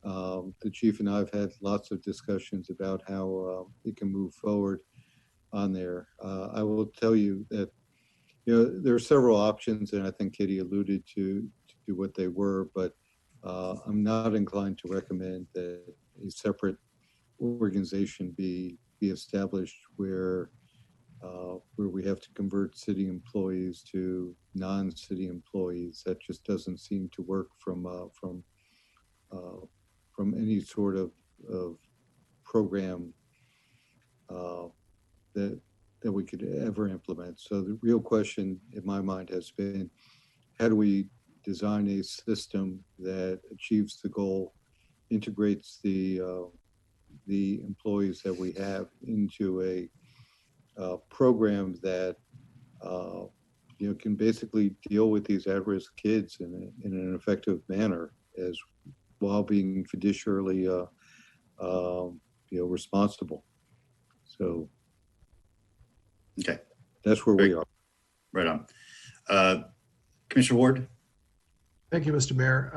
The chief and I have had lots of discussions about how it can move forward on there. I will tell you that there are several options, and I think Katie alluded to what they were, but I'm not inclined to recommend that a separate organization be established where we have to convert city employees to non-city employees. That just doesn't seem to work from any sort of program that we could ever implement. So the real question in my mind has been, how do we design a system that achieves the goal, integrates the employees that we have into a program that can basically deal with these at-risk kids in an effective manner, as while being fiduciarily responsible. So okay, that's where we are. Right on. Commissioner Ward. Thank you, Mr. Mayor.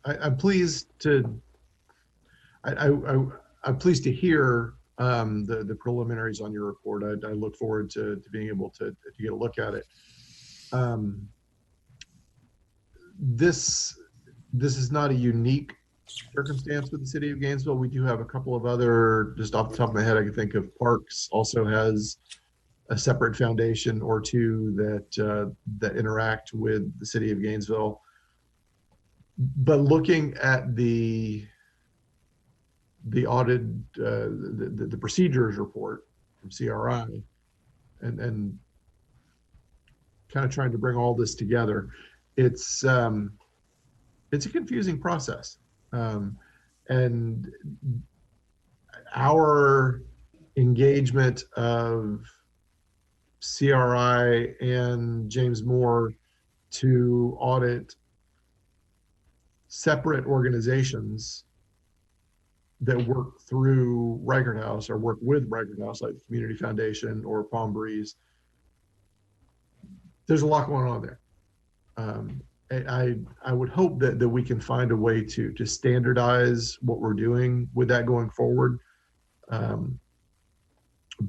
I'm pleased to I'm pleased to hear the preliminaries on your report. I look forward to being able to get a look at it. This is not a unique circumstance with the city of Gainesville. We do have a couple of other, just off the top of my head, I can think of Parks also has a separate foundation or two that interact with the city of Gainesville. But looking at the audit, the procedures report from CRI, and kind of trying to bring all this together, it's a confusing process, and our engagement of CRI and James Moore to audit separate organizations that work through Reichert House or work with Reichert House, like the Community Foundation or Palm Breeze. There's a lot going on there. I would hope that we can find a way to standardize what we're doing with that going forward,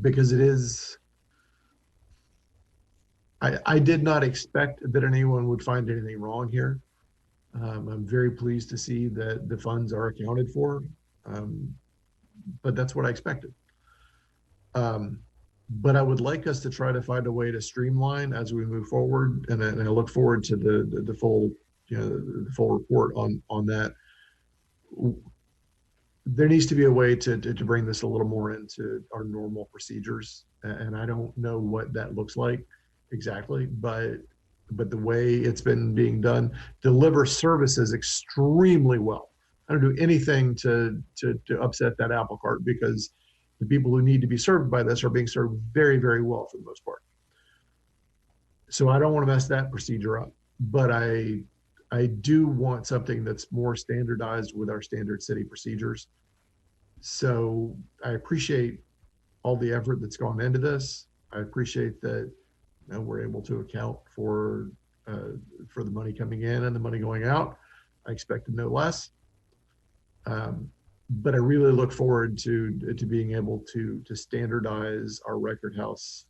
because it is. I did not expect that anyone would find anything wrong here. I'm very pleased to see that the funds are accounted for, but that's what I expected. But I would like us to try to find a way to streamline as we move forward, and I look forward to the full, the full report on that. There needs to be a way to bring this a little more into our normal procedures, and I don't know what that looks like exactly, but the way it's been being done delivers services extremely well. I don't do anything to upset that apple cart, because the people who need to be served by this are being served very, very well for the most part. So I don't want to mess that procedure up, but I do want something that's more standardized with our standard city procedures. So I appreciate all the effort that's gone into this. I appreciate that we're able to account for the money coming in and the money going out. I expected no less. But I really look forward to being able to standardize our Reichert House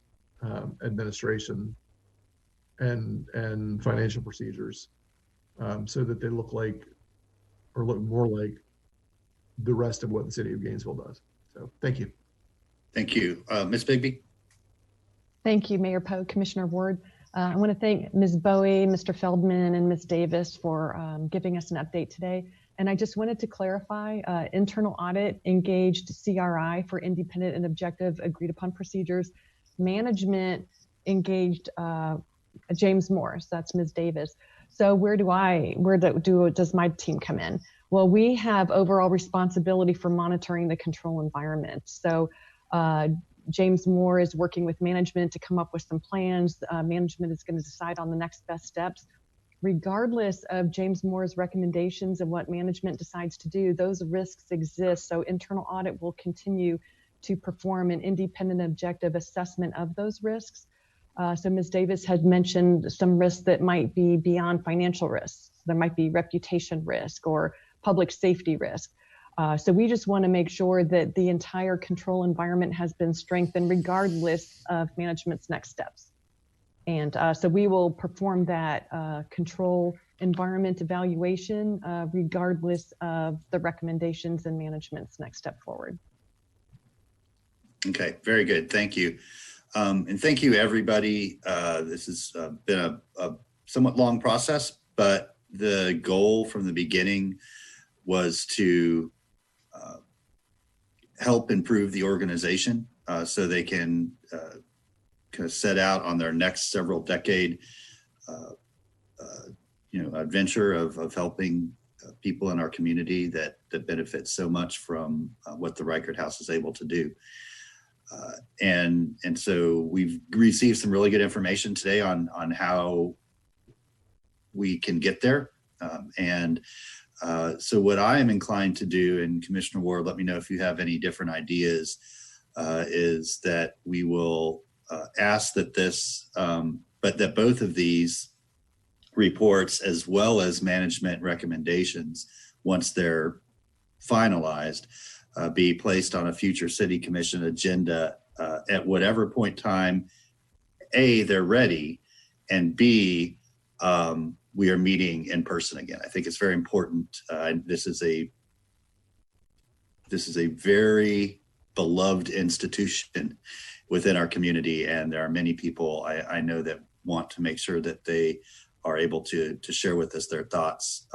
administration and financial procedures, so that they look like, or look more like, the rest of what the city of Gainesville does. So thank you. Thank you. Ms. Bigby? Thank you, Mayor Poe, Commissioner Ward. I want to thank Ms. Bowie, Mr. Feldman, and Ms. Davis for giving us an update today. And I just wanted to clarify, internal audit engaged CRI for independent and objective agreed upon procedures. Management engaged James Morris, that's Ms. Davis. So where does my team come in? Well, we have overall responsibility for monitoring the control environment. So James Moore is working with management to come up with some plans. Management is going to decide on the next best steps. Regardless of James Moore's recommendations and what management decides to do, those risks exist. So internal audit will continue to perform an independent objective assessment of those risks. So Ms. Davis had mentioned some risks that might be beyond financial risks. There might be reputation risk or public safety risk. So we just want to make sure that the entire control environment has been strengthened regardless of management's next steps. And so we will perform that control environment evaluation regardless of the recommendations and management's next step forward. Okay, very good. Thank you. And thank you, everybody. This has been a somewhat long process, but the goal from the beginning was to help improve the organization so they can kind of set out on their next several decade adventure of helping people in our community that benefit so much from what the Reichert House is able to do. And so we've received some really good information today on how we can get there. So what I am inclined to do, and Commissioner Ward, let me know if you have any different ideas, is that we will ask that that both of these reports, as well as management recommendations, once they're finalized, be placed on a future city commission agenda at whatever point in time, A, they're ready, and B, we are meeting in person again. I think it's very important. This is a very beloved institution within our community, and there are many people I know that want to make sure that they are able to share with us their thoughts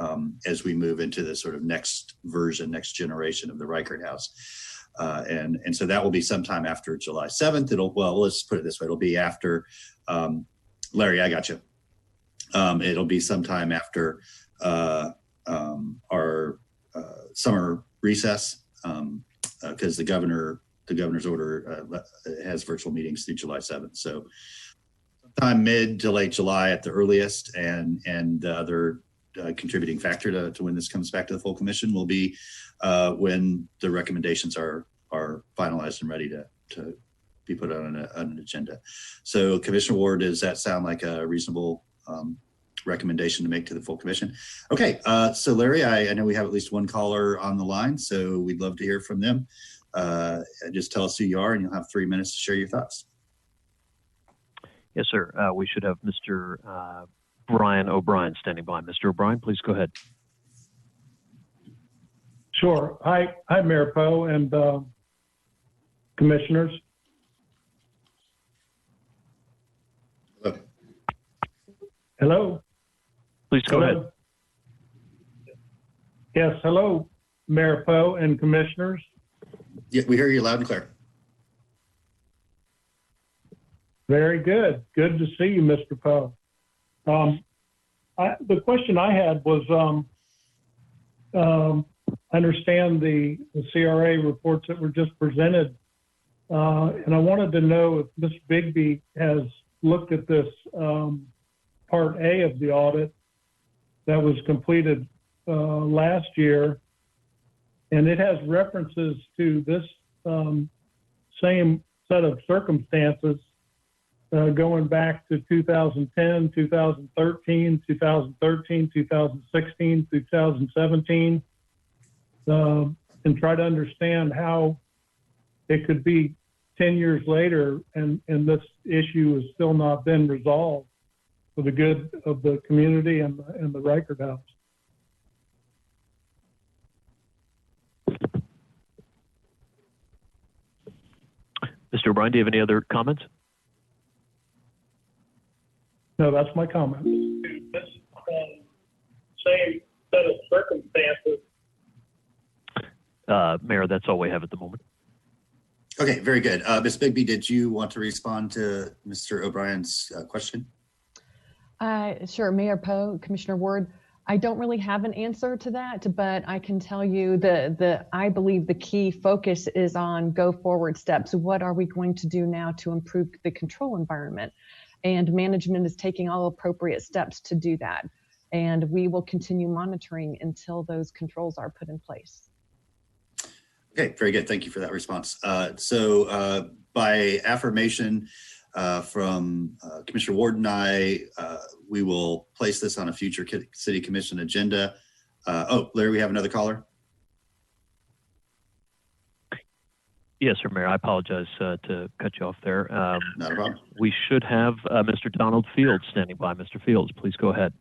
as we move into the sort of next version, next generation of the Reichert House. And so that will be sometime after July 7th. Let's put it this way. It'll be after, Larry, I got you. It'll be sometime after our summer recess because the governor's order has virtual meetings through July 7th. So sometime mid to late July at the earliest, and the other contributing factor to when this comes back to the full commission will be when the recommendations are finalized and ready to be put on an agenda. So Commissioner Ward, does that sound like a reasonable recommendation to make to the full commission? Okay, so Larry, I know we have at least one caller on the line, so we'd love to hear from them. Just tell us who you are, and you'll have 3 minutes to share your thoughts. Yes, sir. We should have Mr. Brian O'Brien standing by. Mr. O'Brien, please go ahead. Sure. Hi, Mayor Poe and commissioners. Hello. Hello. Please go ahead. Yes, hello, Mayor Poe and commissioners. Yeah, we hear you loud and clear. Very good. Good to see you, Mr. Poe. The question I had was, I understand the CRA reports that were just presented, and I wanted to know if Ms. Bigby has looked at this Part A of the audit that was completed last year, and it has references to this same set of circumstances going back to 2010, 2013, 2013, 2016, 2017, and try to understand how it could be 10 years later and this issue has still not been resolved for the good of the community and the Reichert House. Mr. O'Brien, do you have any other comments? No, that's my comment. This same set of circumstances. Mayor, that's all we have at the moment. Okay, very good. Ms. Bigby, did you want to respond to Mr. O'Brien's question? Sure, Mayor Poe, Commissioner Ward. I don't really have an answer to that, but I can tell you I believe the key focus is on go forward steps. What are we going to do now to improve the control environment? And management is taking all appropriate steps to do that. And we will continue monitoring until those controls are put in place. Okay, very good. Thank you for that response. So by affirmation from Commissioner Ward and I, we will place this on a future City Commission agenda. Oh, Larry, we have another caller. Yes, sir, Mayor. I apologize to cut you off there. Not a problem. We should have Mr. Donald Fields standing by. Mr. Fields, please go ahead.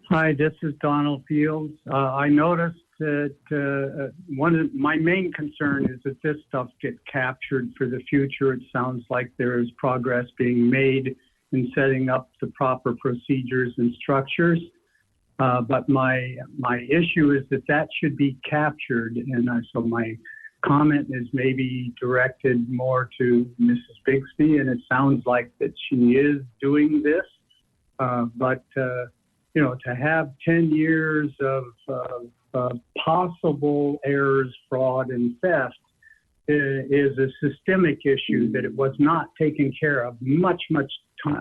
Hi, this is Donald Fields. I noticed that one of my main concern is that this stuff get captured for the future. It sounds like there is progress being made in setting up the proper procedures and structures. But my issue is that should be captured. And so my comment is maybe directed more to Mrs. Bixby, and it sounds like that she is doing this. But you know, to have 10 years of possible errors, fraud, and theft is a systemic issue that it was not taken care of much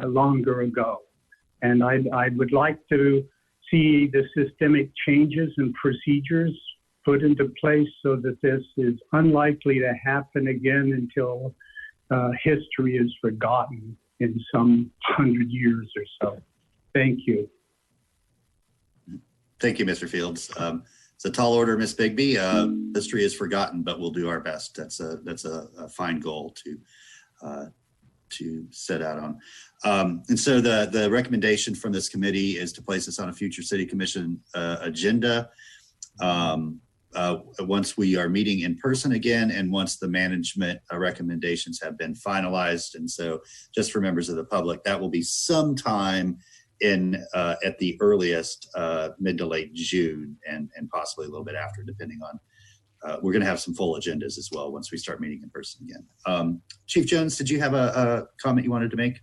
longer ago. And I would like to see the systemic changes and procedures put into place so that this is unlikely to happen again until history is forgotten in some 100 years or so. Thank you. Thank you, Mr. Fields. It's a tall order, Ms. Bigby. History is forgotten, but we'll do our best. That's a fine goal to set out on. And so the recommendation from this committee is to place this on a future City Commission agenda once we are meeting in person again and once the management recommendations have been finalized. And so just for members of the public, that will be sometime in at the earliest mid to late June and possibly a little bit after, depending on, we're going to have some full agendas as well once we start meeting in person again. Chief Jones, did you have a comment you wanted to make?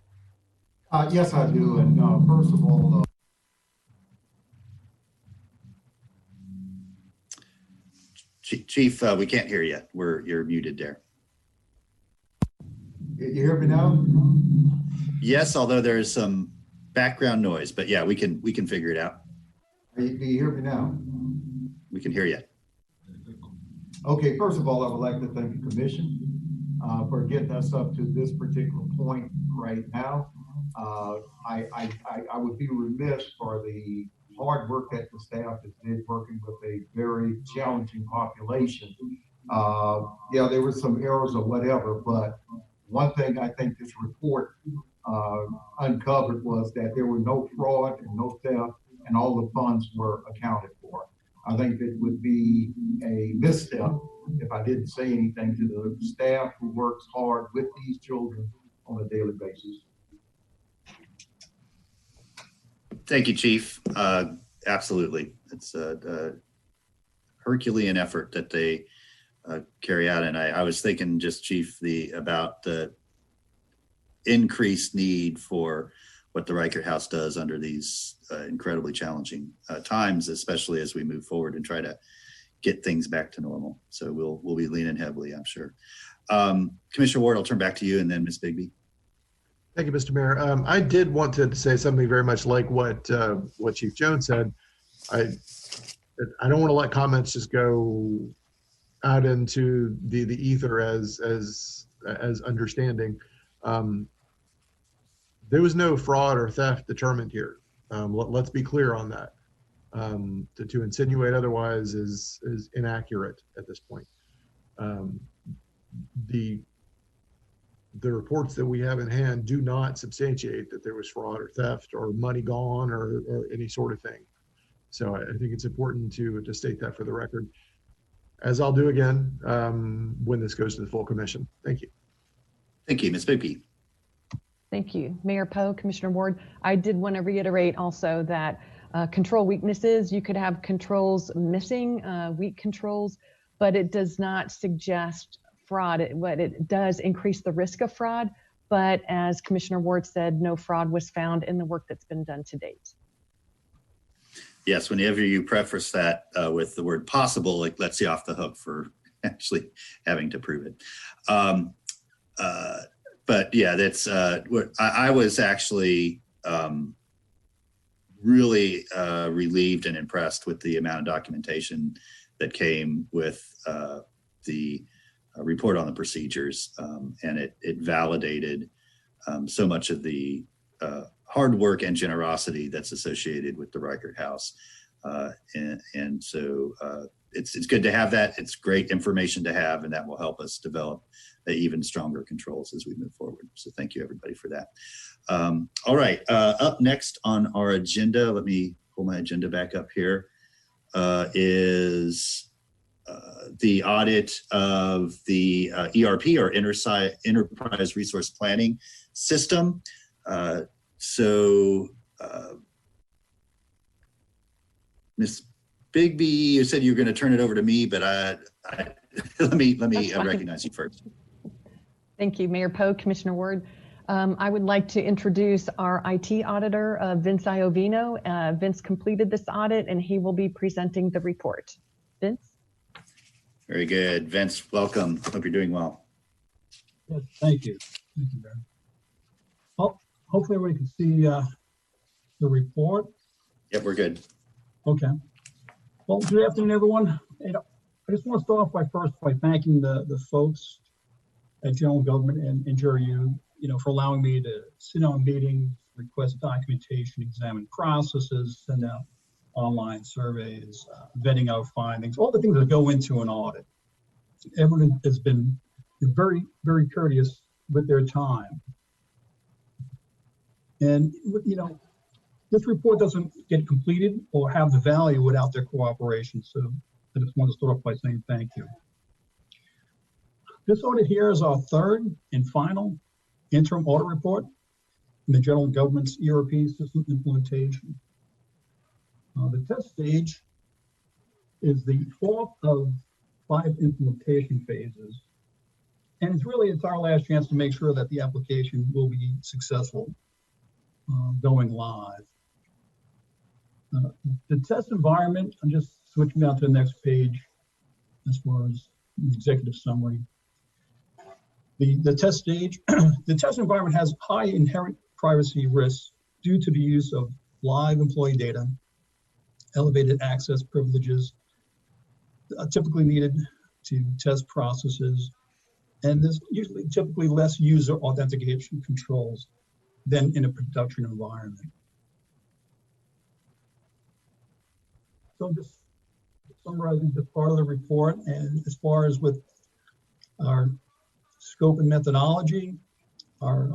Yes, I do. And first of all, Chief, we can't hear you. You're muted there. You hear me now? Yes, although there is some background noise, but yeah, we can figure it out. Do you hear me now? We can hear you. Okay, first of all, I would like to thank the commission for getting us up to this particular point right now. I would be remiss for the hard work that the staff has did working with a very challenging population. Yeah, there were some errors or whatever, but one thing I think this report uncovered was that there were no fraud and no theft, and all the funds were accounted for. I think that would be a misstep if I didn't say anything to the staff who works hard with these children on a daily basis. Thank you, Chief. Absolutely. It's a Herculean effort that they carry out. And I was thinking just, Chief, about the increased need for what the Reichert House does under these incredibly challenging times, especially as we move forward and try to get things back to normal. So we'll be leaning heavily, I'm sure. Commissioner Ward, I'll turn back to you and then Ms. Bigby. Thank you, Mr. Mayor. I did want to say something very much like what Chief Jones said. I don't want to let comments just go out into the ether as understanding. There was no fraud or theft determined here. Let's be clear on that. To insinuate otherwise is inaccurate at this point. The reports that we have in hand do not substantiate that there was fraud or theft or money gone or any sort of thing. So I think it's important to state that for the record, as I'll do again when this goes to the full commission. Thank you. Thank you, Ms. Bigby. Thank you. Mayor Poe, Commissioner Ward, I did want to reiterate also that control weaknesses, you could have controls missing, weak controls, but it does not suggest fraud. What it does increase the risk of fraud, but as Commissioner Ward said, no fraud was found in the work that's been done to date. Yes, whenever you preface that with the word possible, it lets you off the hook for actually having to prove it. But yeah, that's what I was actually really relieved and impressed with the amount of documentation that came with the report on the procedures, and it validated so much of the hard work and generosity that's associated with the Reichert House. And so it's good to have that. It's great information to have, and that will help us develop even stronger controls as we move forward. So thank you, everybody, for that. All right, up next on our agenda, let me pull my agenda back up here, is the audit of the ERP, or Enterprise Resource Planning System. Ms. Bigby, you said you were going to turn it over to me, but let me recognize you first. Thank you, Mayor Poe, Commissioner Ward. I would like to introduce our IT auditor, Vince Iovino. Vince completed this audit, and he will be presenting the report. Vince? Very good. Vince, welcome. Hope you're doing well. Yes, thank you. Thank you, Barry. Well, hopefully everybody can see the report. Yep, we're good. Okay. Well, good afternoon, everyone. I just want to start off by thanking the folks at General Government and Jury U, for allowing me to sit on meetings, request documentation, examine processes, send out online surveys, vetting out findings, all the things that go into an audit. Everyone has been very, very courteous with their time. And, this report doesn't get completed or have the value without their cooperation. So I just want to start off by saying thank you. This audit here is our third and final interim audit report in the General Government's ERP system implementation. The test stage is the fourth of 5 implementation phases. And it's our last chance to make sure that the application will be successful going live. The test environment, I'm just switching down to the next page as far as the executive summary. The test stage, the test environment has high inherent privacy risks due to the use of live employee data, elevated access privileges typically needed to test processes, and there's typically less user authentication controls than in a production environment. So just summarizing this part of the report, and as far as with our scope and methodology, our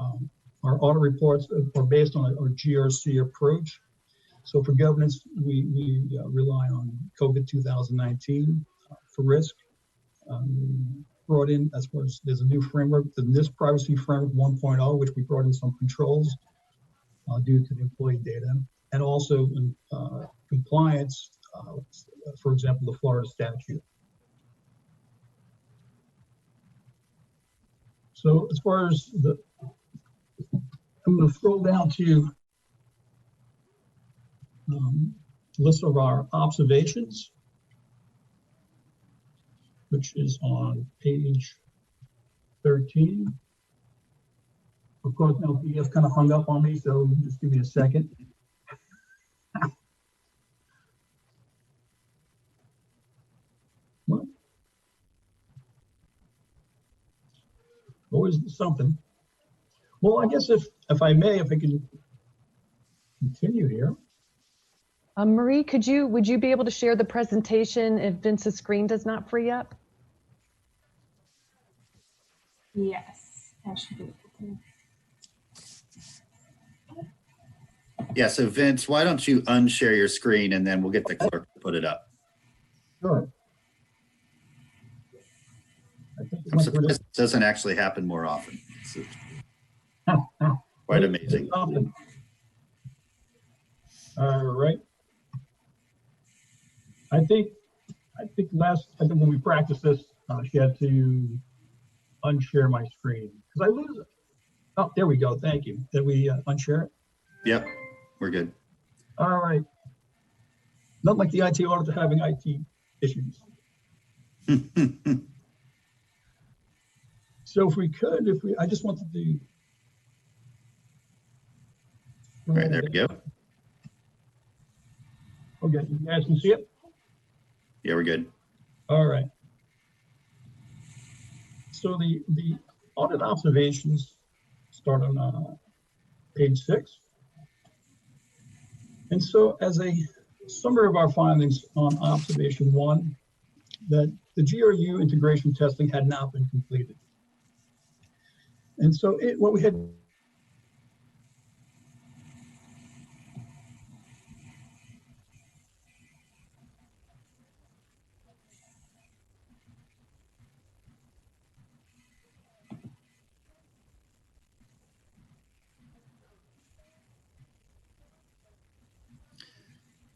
audit reports are based on our GRC approach. So for governance, we rely on COVID 2019 for risk. Brought in, as far as there's a new framework, the NIST Privacy Framework 1.0, which we brought in some controls due to the employee data, and also in compliance, for example, the Florida statute. So as far as I'm going to scroll down to list of our observations, which is on page 13. Of course, now PDF kind of hung up on me, so just give me a second. What? Always something. Well, I guess if I can continue here. Marie, would you be able to share the presentation if Vince's screen does not free up? Yes, I should be able to. Yeah, so Vince, why don't you unshare your screen and then we'll get the clerk to put it up. Sure. I'm surprised it doesn't actually happen more often. It's quite amazing. All right. I think when we practiced this, she had to unshare my screen because I lose it. Oh, there we go. Thank you. Did we unshare it? Yep, we're good. All right. Not like the IT auditor having IT issues. So if we could, I just wanted to. All right, there we go. Okay, you guys can see it? Yeah, we're good. All right. So the audit observations start on page 6. And so as a summary of our findings on observation 1, that the GRU integration testing had not been completed. And so what we had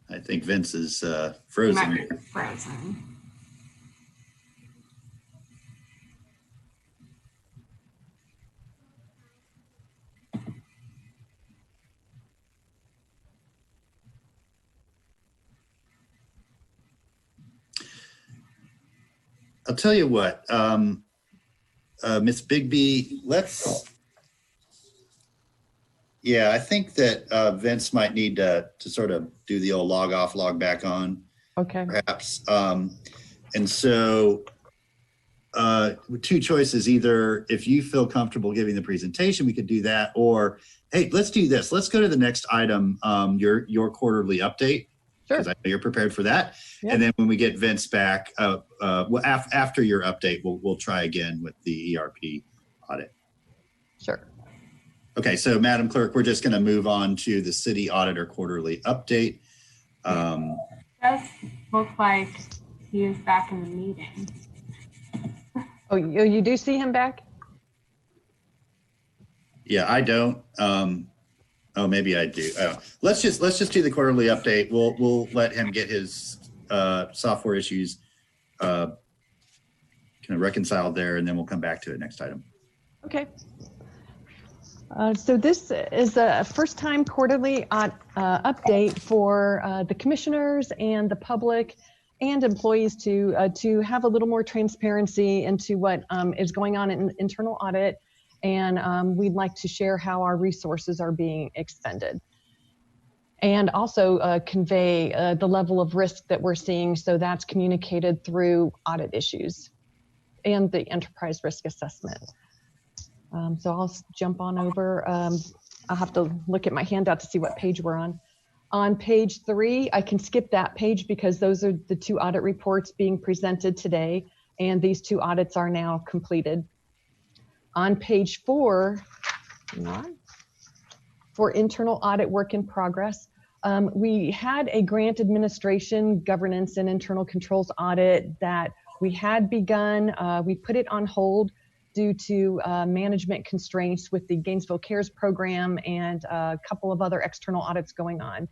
I think Vince is frozen here. Frozen. I'll tell you what, Ms. Bigby, yeah, I think that Vince might need to sort of do the old log off, log back on. Okay. Perhaps. And so two choices, either if you feel comfortable giving the presentation, we could do that, or, hey, let's do this. Let's go to the next item, your quarterly update. Sure. Because I know you're prepared for that. Yep. And then when we get Vince back, after your update, we'll try again with the ERP audit. Sure. Okay, so Madam Clerk, we're just going to move on to the city auditor quarterly update. It does look like he is back in the meeting. Oh, you do see him back? Yeah, I don't. Oh, maybe I do. Let's just do the quarterly update. We'll let him get his software issues kind of reconciled there, and then we'll come back to it next item. Okay. So this is a first-time quarterly update for the commissioners and the public and employees to have a little more transparency into what is going on in internal audit. And we'd like to share how our resources are being expended. And also convey the level of risk that we're seeing, so that's communicated through audit issues and the enterprise risk assessment. So I'll jump on over. I'll have to look at my handout to see what page we're on. On page 3, I can skip that page because those are the 2 audit reports being presented today, and these 2 audits are now completed. On page 4, for internal audit work in progress, we had a grant administration, governance, and internal controls audit that we had begun. We put it on hold due to management constraints with the Gainesville Cares program and a couple of other external audits going on.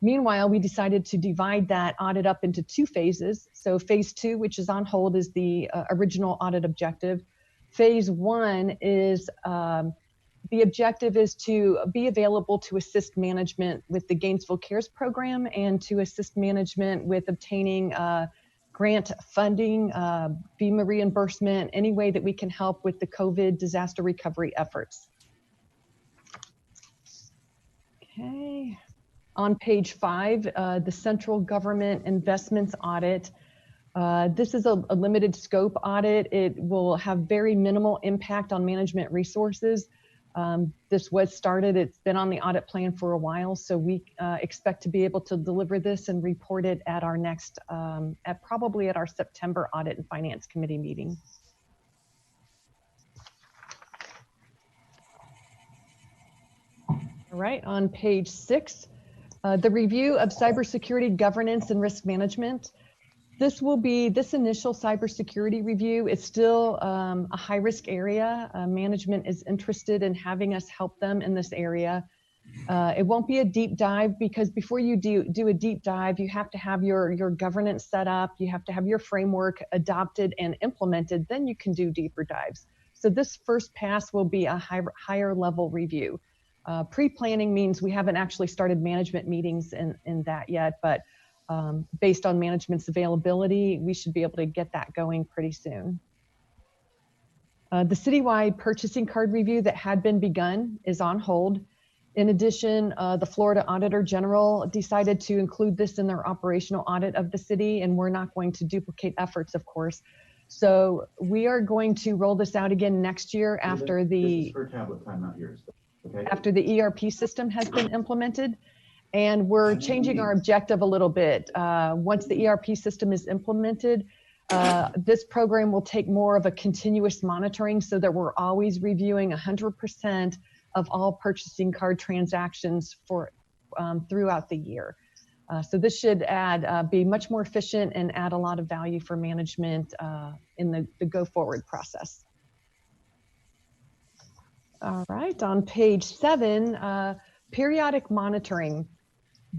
Meanwhile, we decided to divide that audit up into 2 phases. So phase 2, which is on hold, is the original audit objective. Phase 1 is the objective is to be available to assist management with the Gainesville Cares program and to assist management with obtaining grant funding, FEMA reimbursement, any way that we can help with the COVID disaster recovery efforts. Okay. On page 5, the central government investments audit. This is a limited scope audit. It will have very minimal impact on management resources. This was started, it's been on the audit plan for a while, so we expect to be able to deliver this and report it at our next, probably at our September Audit and Finance Committee meeting. All right, on page 6, the review of cybersecurity governance and risk management. This initial cybersecurity review is still a high risk area. Management is interested in having us help them in this area. It won't be a deep dive because before you do a deep dive, you have to have your governance set up, you have to have your framework adopted and implemented, then you can do deeper dives. So this first pass will be a higher level review. Pre-planning means we haven't actually started management meetings in that yet, but based on management's availability, we should be able to get that going pretty soon. The citywide purchasing card review that had been begun is on hold. In addition, the Florida Auditor General decided to include this in their operational audit of the city, and we're not going to duplicate efforts, of course. So we are going to roll this out again next year after This is the her tablet time, not yours. Okay. after the ERP system has been implemented. And we're changing our objective a little bit. Once the ERP system is implemented, this program will take more of a continuous monitoring so that we're always reviewing 100% of all purchasing card transactions for throughout the year. So this should be much more efficient and add a lot of value for management in the go forward process. All right, on page 7, periodic monitoring.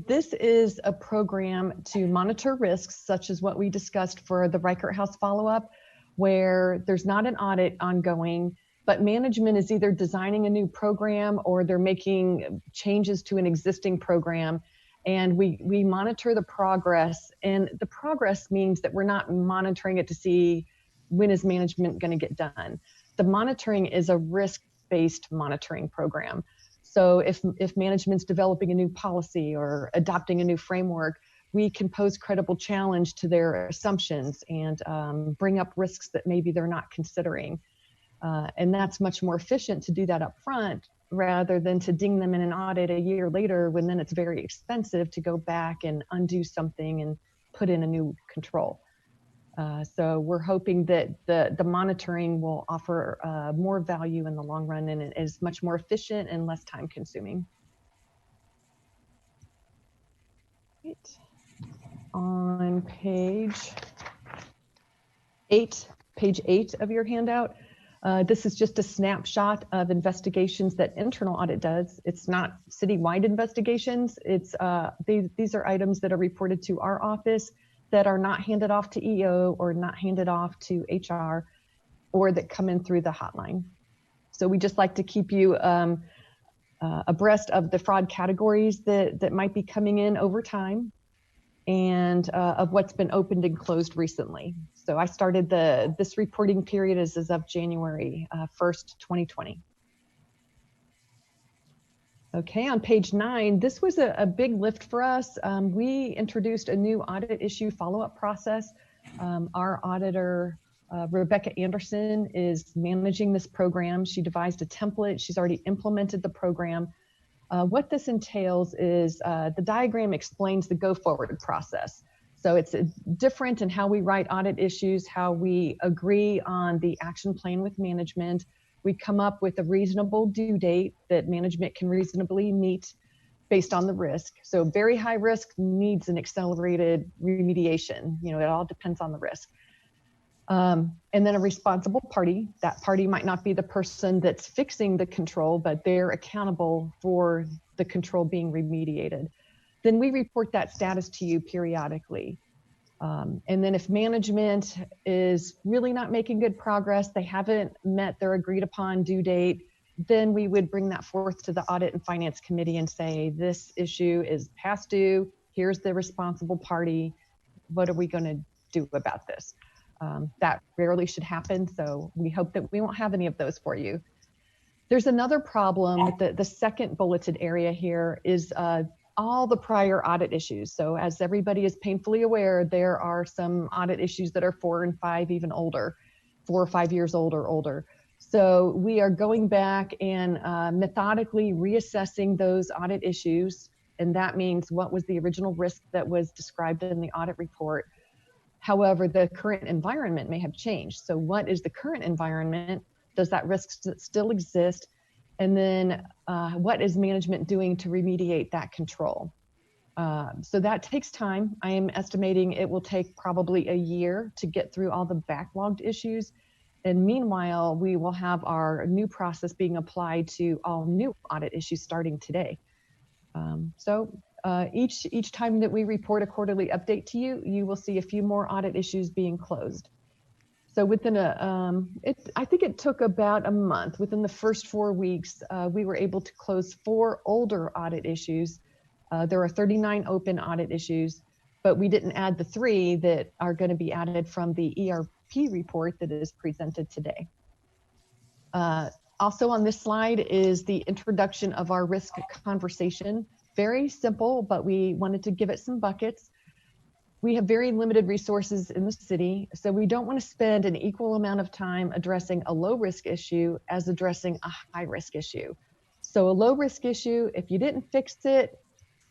This is a program to monitor risks, such as what we discussed for the Reichert House follow-up, where there's not an audit ongoing, but management is either designing a new program or they're making changes to an existing program. And we monitor the progress, and the progress means that we're not monitoring it to see when is management going to get done. The monitoring is a risk-based monitoring program. So if management's developing a new policy or adopting a new framework, we can pose credible challenge to their assumptions and bring up risks that maybe they're not considering. And that's much more efficient to do that up front rather than to ding them in an audit a year later when then it's very expensive to go back and undo something and put in a new control. So we're hoping that the monitoring will offer more value in the long run, and it is much more efficient and less time consuming. Right. On page 8 of your handout, this is just a snapshot of investigations that internal audit does. It's not citywide investigations. It's these are items that are reported to our office that are not handed off to EO or not handed off to HR, or that come in through the hotline. So we just like to keep you abreast of the fraud categories that might be coming in over time, and of what's been opened and closed recently. So I started this reporting period as of January 1st, 2020. Okay, on page 9, this was a big lift for us. We introduced a new audit issue follow-up process. Our auditor, Rebecca Anderson, is managing this program. She devised a template. She's already implemented the program. What this entails is the diagram explains the go-forward process. So it's different in how we write audit issues, how we agree on the action plan with management. We come up with a reasonable due date that management can reasonably meet based on the risk. So very high risk needs an accelerated remediation. You know, it all depends on the risk. And then a responsible party. That party might not be the person that's fixing the control, but they're accountable for the control being remediated. Then we report that status to you periodically. And then if management is really not making good progress, they haven't met their agreed upon due date, then we would bring that forth to the Audit and Finance Committee and say, this issue is past due, here's the responsible party, what are we going to do about this? That rarely should happen, so we hope that we won't have any of those for you. There's another problem with the second bulleted area here is all the prior audit issues. So as everybody is painfully aware, there are some audit issues that are 4 and 5, even older, 4 or 5 years old or older. So we are going back and methodically reassessing those audit issues. And that means what was the original risk that was described in the audit report. However, the current environment may have changed. So what is the current environment? Does that risk still exist? And then what is management doing to remediate that control? So that takes time. I am estimating it will take probably a year to get through all the backlogged issues. And meanwhile, we will have our new process being applied to all new audit issues starting today. Each time that we report a quarterly update to you, you will see a few more audit issues being closed. So within I think it took about a month. Within the first 4 weeks, we were able to close 4 older audit issues. There are 39 open audit issues, but we didn't add the 3 that are going to be added from the ERP report that is presented today. Also on this slide is the introduction of our risk conversation. Very simple, but we wanted to give it some buckets. We have very limited resources in the city, so we don't want to spend an equal amount of time addressing a low risk issue as addressing a high risk issue. So a low risk issue, if you didn't fix it,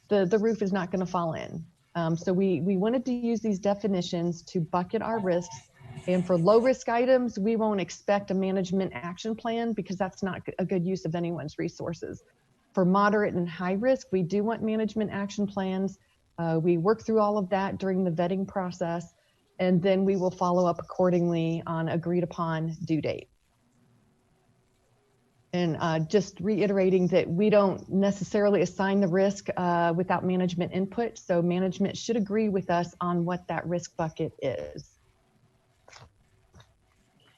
the roof is not going to fall in. So we wanted to use these definitions to bucket our risks. And for low risk items, we won't expect a management action plan because that's not a good use of anyone's resources. For moderate and high risk, we do want management action plans. We work through all of that during the vetting process, and then we will follow up accordingly on agreed upon due date. And just reiterating that we don't necessarily assign the risk without management input. So management should agree with us on what that risk bucket is.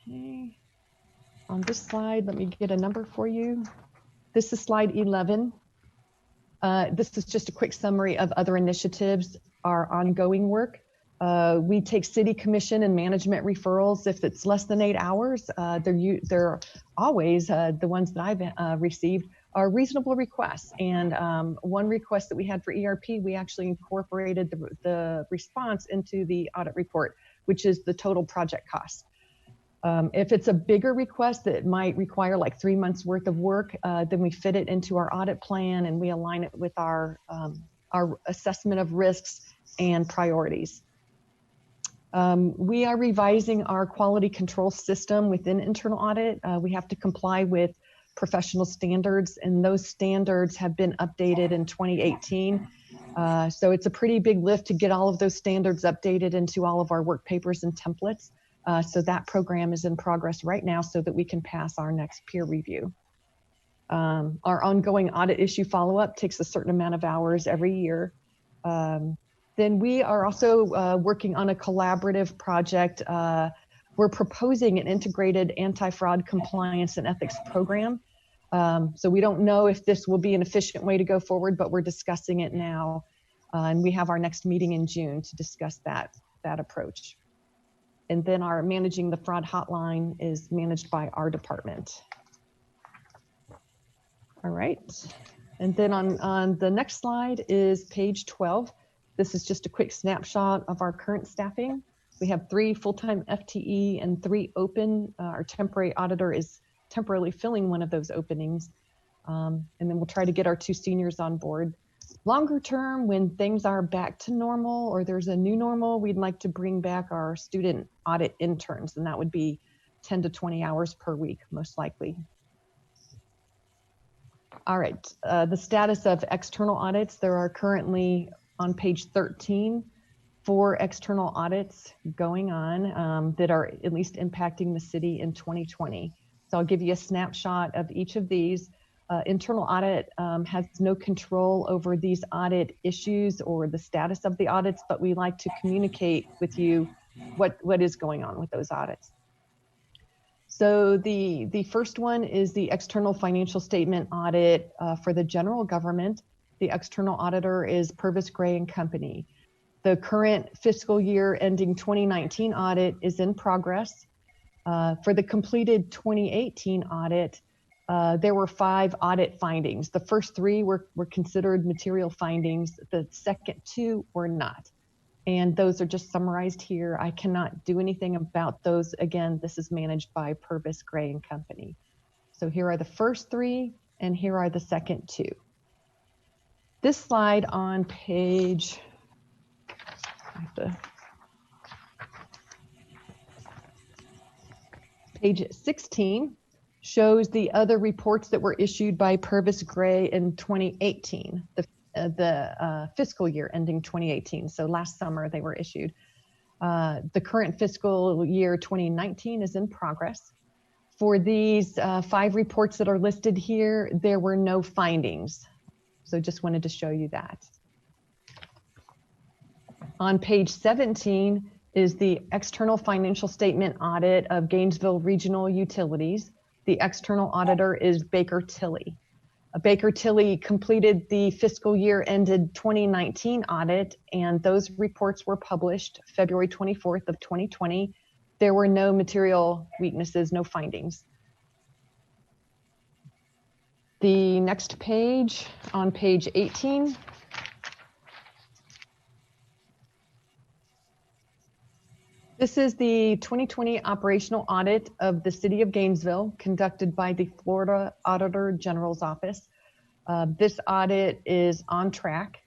Okay. On this slide, let me get a number for you. This is slide 11. This is just a quick summary of other initiatives, our ongoing work. We take city commission and management referrals. If it's less than 8 hours, they're always, the ones that I've received are reasonable requests. And one request that we had for ERP, we actually incorporated the response into the audit report, which is the total project cost. If it's a bigger request that might require like 3 months worth of work, then we fit it into our audit plan and we align it with our assessment of risks and priorities. We are revising our quality control system within internal audit. We have to comply with professional standards, and those standards have been updated in 2018. So it's a pretty big lift to get all of those standards updated into all of our work papers and templates. So that program is in progress right now so that we can pass our next peer review. Our ongoing audit issue follow-up takes a certain amount of hours every year. Then we are also working on a collaborative project. We're proposing an integrated anti-fraud compliance and ethics program. So we don't know if this will be an efficient way to go forward, but we're discussing it now. And we have our next meeting in June to discuss that approach. And then our managing the fraud hotline is managed by our department. All right. And then on the next slide is page 12. This is just a quick snapshot of our current staffing. We have 3 full-time FTE and 3 open. Our temporary auditor is temporarily filling one of those openings. And then we'll try to get our 2 seniors on board. Longer term, when things are back to normal or there's a new normal, we'd like to bring back our student audit interns, and that would be 10 to 20 hours per week, most likely. All right, the status of external audits. There are currently on page 13, 4 external audits going on that are at least impacting the city in 2020. So I'll give you a snapshot of each of these. Internal audit has no control over these audit issues or the status of the audits, but we like to communicate with you what is going on with those audits. So the first one is the external financial statement audit for the general government. The external auditor is Purvis Gray and Company. The current fiscal year ending 2019 audit is in progress. For the completed 2018 audit, there were 5 audit findings. The first 3 were considered material findings. The second 2 were not. And those are just summarized here. I cannot do anything about those. Again, this is managed by Purvis Gray and Company. So here are the first 3, and here are the second 2. This slide on page, page 16 shows the other reports that were issued by Purvis Gray in 2018, the fiscal year ending 2018. So last summer they were issued. The current fiscal year 2019 is in progress. For these 5 reports that are listed here, there were no findings. So just wanted to show you that. On page 17 is the external financial statement audit of Gainesville Regional Utilities. The external auditor is Baker Tilly. Baker Tilly completed the fiscal year ended 2019 audit, and those reports were published February 24th of 2020. There were no material weaknesses, no findings. the next page, on page 18, this is the 2020 operational audit of the City of Gainesville conducted by the Florida Auditor General's Office. This audit is on track.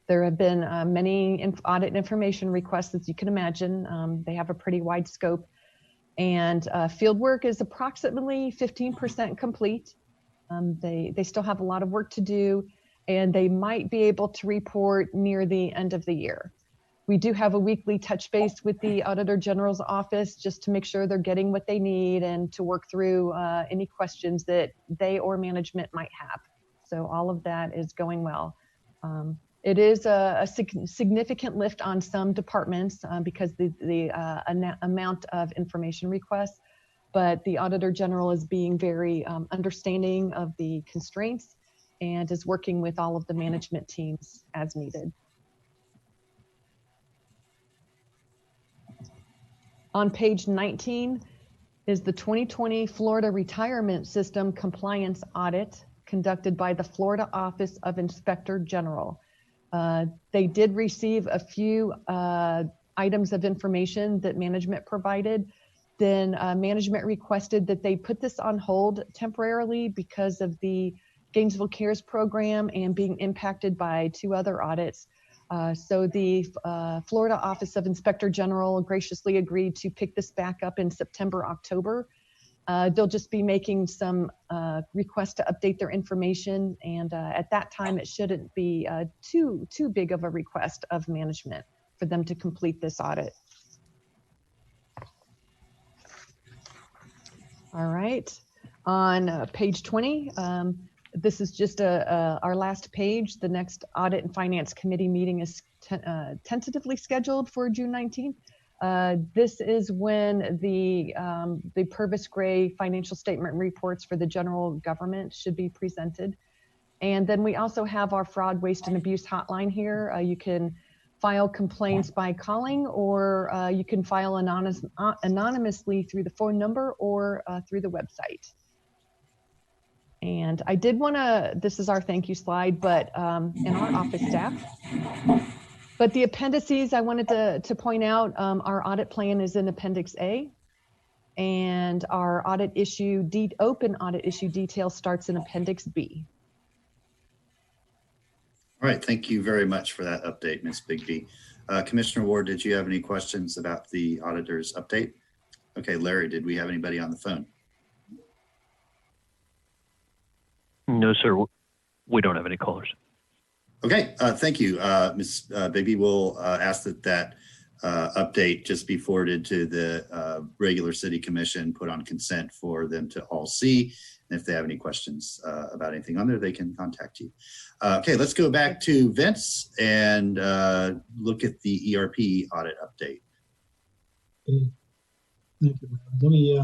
There have been many audit information requests, as you can imagine. They have a pretty wide scope, and field work is approximately 15% complete. They still have a lot of work to do, and they might be able to report near the end of the year. We do have a weekly touch base with the Auditor General's Office just to make sure they're getting what they need and to work through any questions that they or management might have. So all of that is going well. It is a significant lift on some departments because the amount of information requests, but the Auditor General is being very understanding of the constraints and is working with all of the management teams as needed. On page 19 is the 2020 Florida Retirement System Compliance Audit conducted by the Florida Office of Inspector General. They did receive a few items of information that management provided. Then management requested that they put this on hold temporarily because of the Gainesville Cares program and being impacted by 2 other audits. So the Florida Office of Inspector General graciously agreed to pick this back up in September, October. They'll just be making some requests to update their information, and at that time it shouldn't be too big of a request of management for them to complete this audit. All right, on page 20, this is just our last page. The next Audit and Finance Committee meeting is tentatively scheduled for June 19th. This is when the Purvis Gray financial statement reports for the general government should be presented. And then we also have our fraud, waste, and abuse hotline here. You can file complaints by calling, or you can file anonymously through the phone number or through the website. And I did want to, this is our thank you slide, but in our office staff. But the appendices, I wanted to point out, our audit plan is in Appendix A, and our open audit issue detail starts in Appendix B. All right, thank you very much for that update, Ms. Bigby. Commissioner Ward, did you have any questions about the auditor's update? Okay, Larry, did we have anybody on the phone? No, sir. We don't have any callers. Okay, thank you, Ms. Bigby. We'll ask that update just be forwarded to the regular city commission, put on consent for them to all see. And if they have any questions about anything on there, they can contact you. Okay, let's go back to Vince and look at the ERP audit update. Thank you. Let me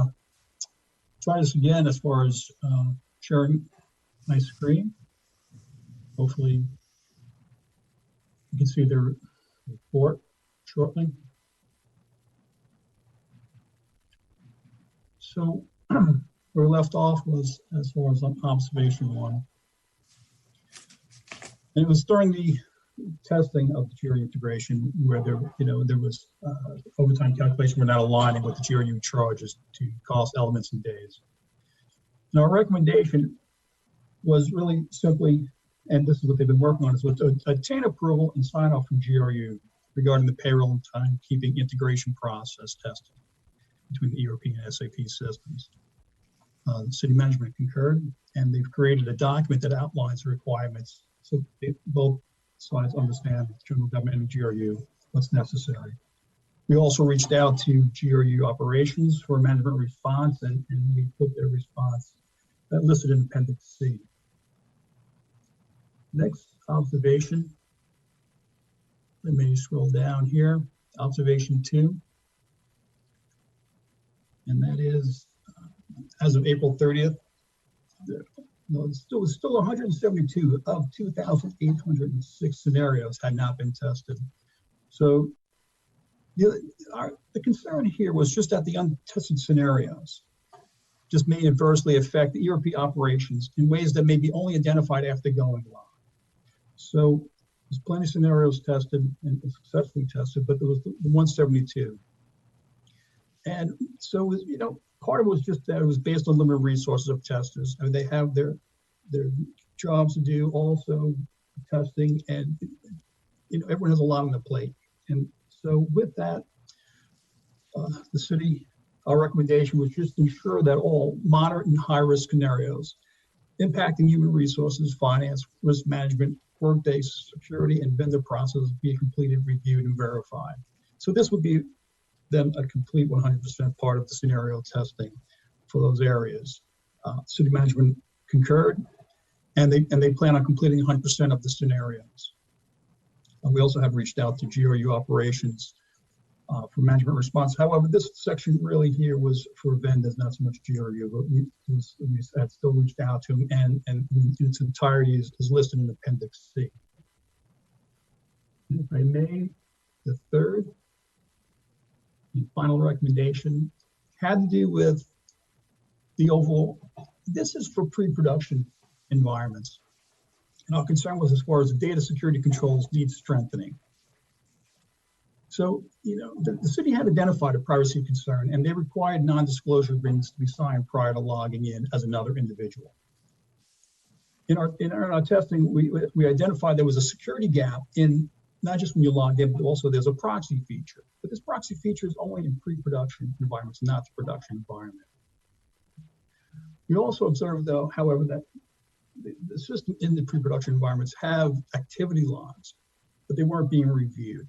try this again as far as sharing my screen. Hopefully you can see the report shortly. So where we left off was as far as observation 1. And it was during the testing of the GRU integration where there was overtime calculation were not aligning with the GRU charges to cost elements and days. And our recommendation was really simply, and this is what they've been working on, is to obtain approval and sign off from GRU regarding the payroll and timekeeping integration process testing between the ERP and SAP systems. The city management concurred, and they've created a document that outlines the requirements so both sides understand, general government and GRU, what's necessary. We also reached out to GRU operations for a management response, and we put their response listed in Appendix C. Next observation, let me scroll down here, observation 2. And that is, as of April 30th, it's still 172 of 2,806 scenarios had not been tested. So the concern here was just at the untested scenarios. just may adversely affect the ERP operations in ways that may be only identified after going live. So there's plenty of scenarios tested and successfully tested, but there was the 172. And so, you know, part of it was just that it was based on limited resources of testers. I mean, they have their jobs to do, also testing, and, you know, everyone has a lot on their plate. And so with that, the city, our recommendation was just ensure that all moderate and high risk scenarios impacting human resources, finance, risk management, workday security, and vendor processes be completed, reviewed, and verified. So this would be then a complete 100% part of the scenario testing for those areas. City management concurred, and they plan on completing 100% of the scenarios. We also have reached out to GRU operations for management response. However, this section really here was for vendors, not so much GRU, but we had still reached out to them, and in its entirety is listed in Appendix C. And if I may, the third and final recommendation had to do with the overall, this is for pre-production environments. And our concern was as far as the data security controls need strengthening. So, you know, the city had identified a privacy concern, and they required non-disclosure agreements to be signed prior to logging in as another individual. In our testing, we identified there was a security gap in not just when you log in, but also there's a proxy feature. But this proxy feature is only in pre-production environments, not the production environment. We also observed, though, however, that the system in the pre-production environments have activity logs, but they weren't being reviewed.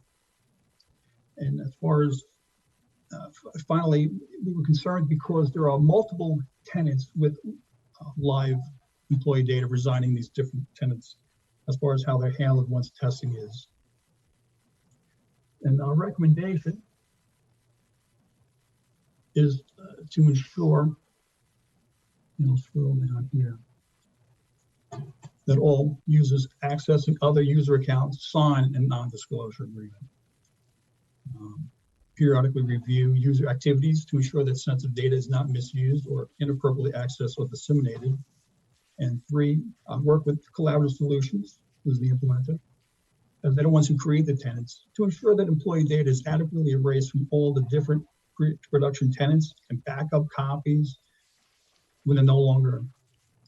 And as far as finally, we were concerned because there are multiple tenants with live employee data residing in these different tenants as far as how they're handled once testing is. And our recommendation is to ensure, scroll down here, that all users accessing other user accounts sign a non-disclosure agreement. Periodically review user activities to ensure that sensitive data is not misused or inappropriately accessed or disseminated. And 3, work with Collaborative Solutions, who's the implementer, as they're the ones who create the tenants, to ensure that employee data is adequately erased from all the different production tenants and backup copies when they're no longer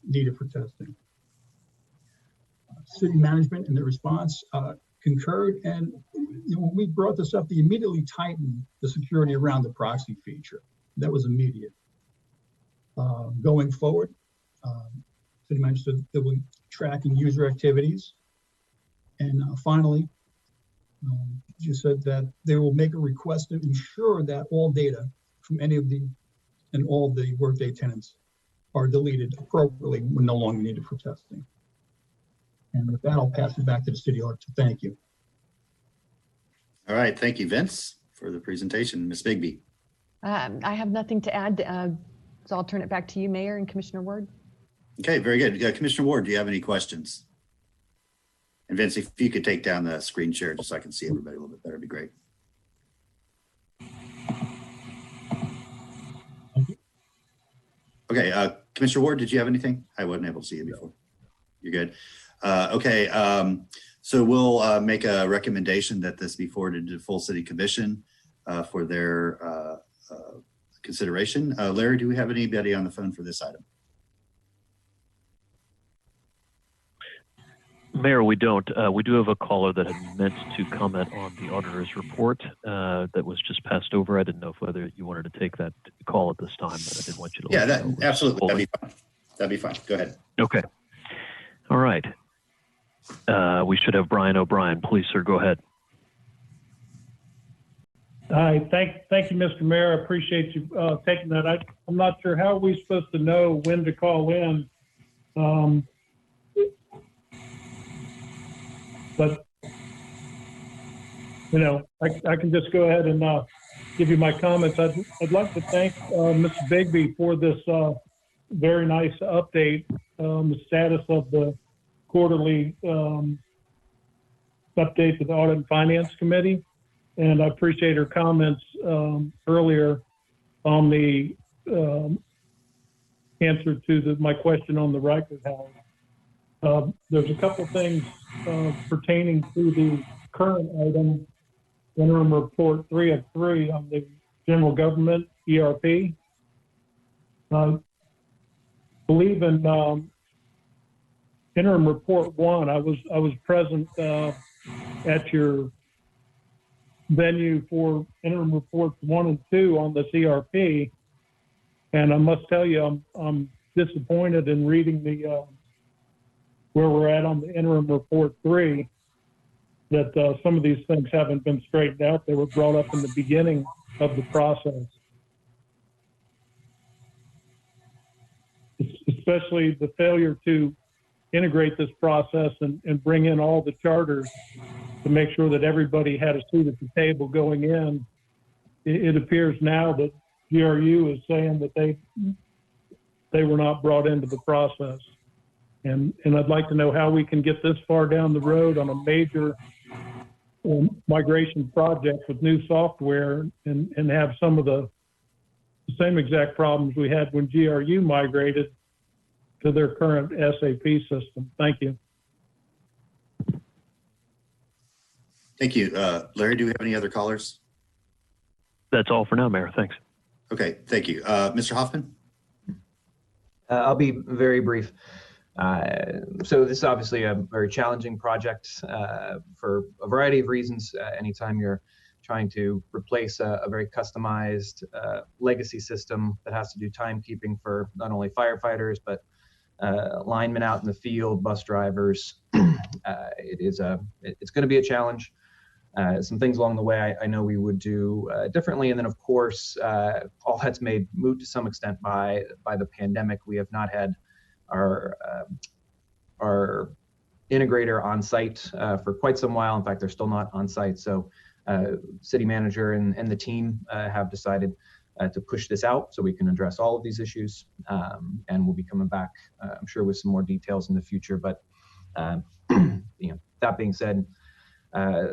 needed for testing. City management and the response concurred, and when we brought this up, they immediately tightened the security around the proxy feature. That was immediate. Going forward, city management said they will track user activities, and finally, you said that they will make a request to ensure that all data from any of the and all the Workday tenants are deleted appropriately when no longer needed for testing. And with that, I'll pass it back to the city auditor. Thank you. All right, thank you, Vince, for the presentation. Ms. Bigby. I have nothing to add, so I'll turn it back to you, Mayor and Commissioner Ward. Okay, very good. Commissioner Ward, do you have any questions? And Vince, if you could take down the screen share just so I can see everybody a little bit better, it'd be great. Okay, Commissioner Ward, did you have anything? I wasn't able to see you before. You're good. Okay, so we'll make a recommendation that this be forwarded to the full City Commission for their consideration. Larry, do we have anybody on the phone for this item? Mayor, we don't. We do have a caller that had meant to comment on the auditor's report that was just passed over. I didn't know whether you wanted to take that call at this time, but I didn't want you to. Yeah, absolutely. That'd be fine. That'd be fine. Go ahead. Okay. All right. We should have Brian O'Brien. Please, sir, go ahead. Hi, thank you, Mr. Mayor. I appreciate you taking that. I'm not sure how we're supposed to know when to call in. But, you know, I can just go ahead and give you my comments. I'd like to thank Mr. Bigby for this very nice update, the status of the quarterly update to the Audit and Finance Committee. And I appreciate her comments earlier on the answer to my question on the Reichert House. There's a couple things pertaining to the current item, interim report 3 of 3 on the general government ERP. Believe in interim report 1. I was present at your venue for interim reports 1 and 2 on the ERP, and I must tell you, I'm disappointed in reading the where we're at on the interim report 3, that some of these things haven't been straightened out. They were brought up in the beginning of the process, especially the failure to integrate this process and bring in all the charters to make sure that everybody had a seat at the table going in. It appears now that GRU is saying that they were not brought into the process. And I'd like to know how we can get this far down the road on a major migration project with new software and have some of the same exact problems we had when GRU migrated to their current SAP system. Thank you. Thank you. Larry, do we have any other callers? That's all for now, Mayor. Thanks. Okay, thank you. Mr. Hoffman? I'll be very brief. So this is obviously a very challenging project for a variety of reasons. Anytime you're trying to replace a very customized legacy system that has to do timekeeping for not only firefighters, but linemen out in the field, bus drivers, it's going to be a challenge. Some things along the way I know we would do differently. And then, of course, all that's made moot to some extent by the pandemic. We have not had our integrator on site for quite some while. In fact, they're still not on site. So city manager and the team have decided to push this out so we can address all of these issues. And we'll be coming back, I'm sure, with some more details in the future. But that being said,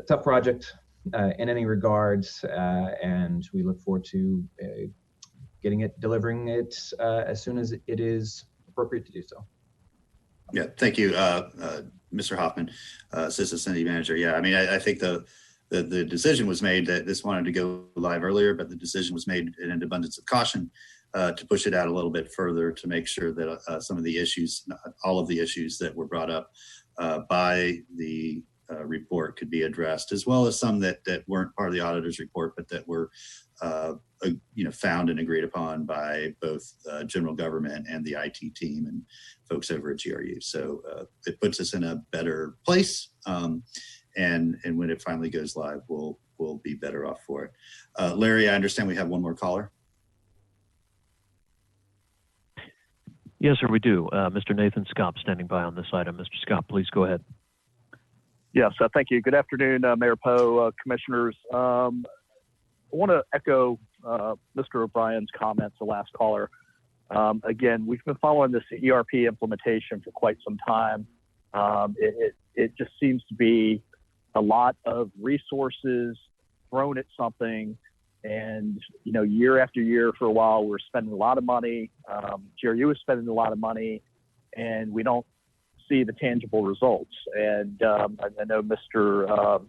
tough project in any regards, and we look forward to delivering it as soon as it is appropriate to do so. Yeah, thank you, Mr. Hoffman, Assistant City Manager. Yeah, I mean, I think the decision was made that this wanted to go live earlier, but the decision was made in an abundance of caution to push it out a little bit further to make sure that some of the issues, not all of the issues that were brought up by the report could be addressed, as well as some that weren't part of the auditor's report, but that were found and agreed upon by both general government and the IT team and folks over at GRU. So it puts us in a better place, and when it finally goes live, we'll be better off for it. Larry, I understand we have one more caller. Yes, sir, we do. Mr. Nathan Scott standing by on this item. Mr. Scott, please go ahead. Yes, thank you. Good afternoon, Mayor Poe, commissioners. I want to echo Mr. O'Brien's comments, the last caller. Again, we've been following this ERP implementation for quite some time. It just seems to be a lot of resources thrown at something, and year after year for a while we're spending a lot of money. GRU is spending a lot of money, and we don't see the tangible results. And I know Mr.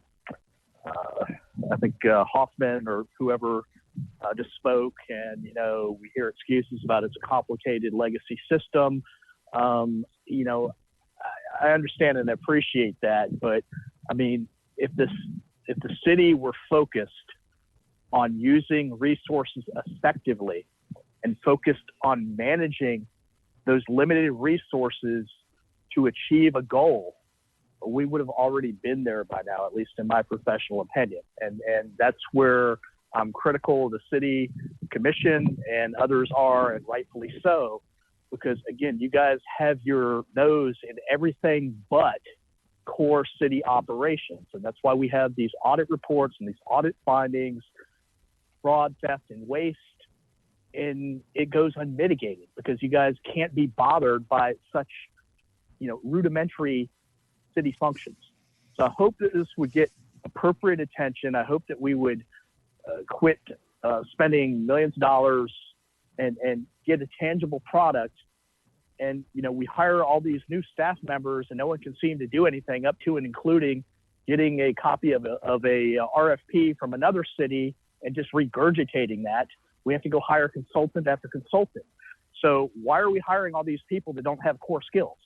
I think Hoffman or whoever just spoke, and we hear excuses about it's a complicated legacy system. I understand and appreciate that, but I mean, if the city were focused on using resources effectively and focused on managing those limited resources to achieve a goal, we would have already been there by now, at least in my professional opinion. And that's where I'm critical of the city commission, and others are, and rightfully so, because again, you guys have your nose in everything but core city operations. And that's why we have these audit reports and these audit findings, fraud, theft, and waste, and it goes unmitigated because you guys can't be bothered by such rudimentary city functions. So I hope that this would get appropriate attention. I hope that we would quit spending millions of dollars and get a tangible product. And, you know, we hire all these new staff members and no one can seem to do anything, up to and including getting a copy of a RFP from another city and just regurgitating that. We have to go hire consultant after consultant. So why are we hiring all these people that don't have core skills?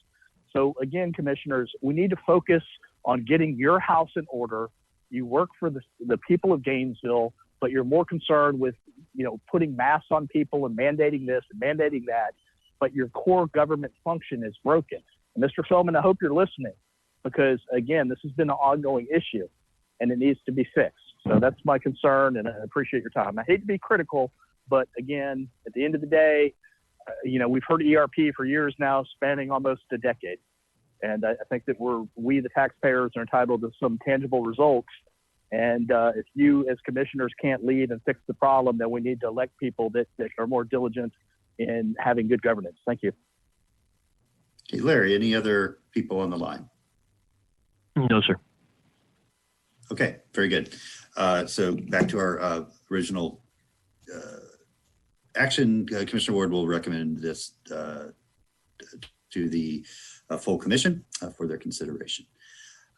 So again, commissioners, we need to focus on getting your house in order. You work for the people of Gainesville, but you're more concerned with, you know, putting masks on people and mandating this and mandating that, but your core government function is broken. And Mr. Feldman, I hope you're listening, because again, this has been an ongoing issue and it needs to be fixed. So that's my concern, and I appreciate your time. I hate to be critical, but again, at the end of the day, you know, we've heard ERP for years now, spanning almost a decade. And I think that we, the taxpayers, are entitled to some tangible results. And if you as commissioners can't lead and fix the problem, then we need to elect people that are more diligent in having good governance. Thank you. Okay, Larry, any other people on the line? No, sir. Okay, very good. So back to our original action. Commissioner Ward will recommend this to the full commission for their consideration.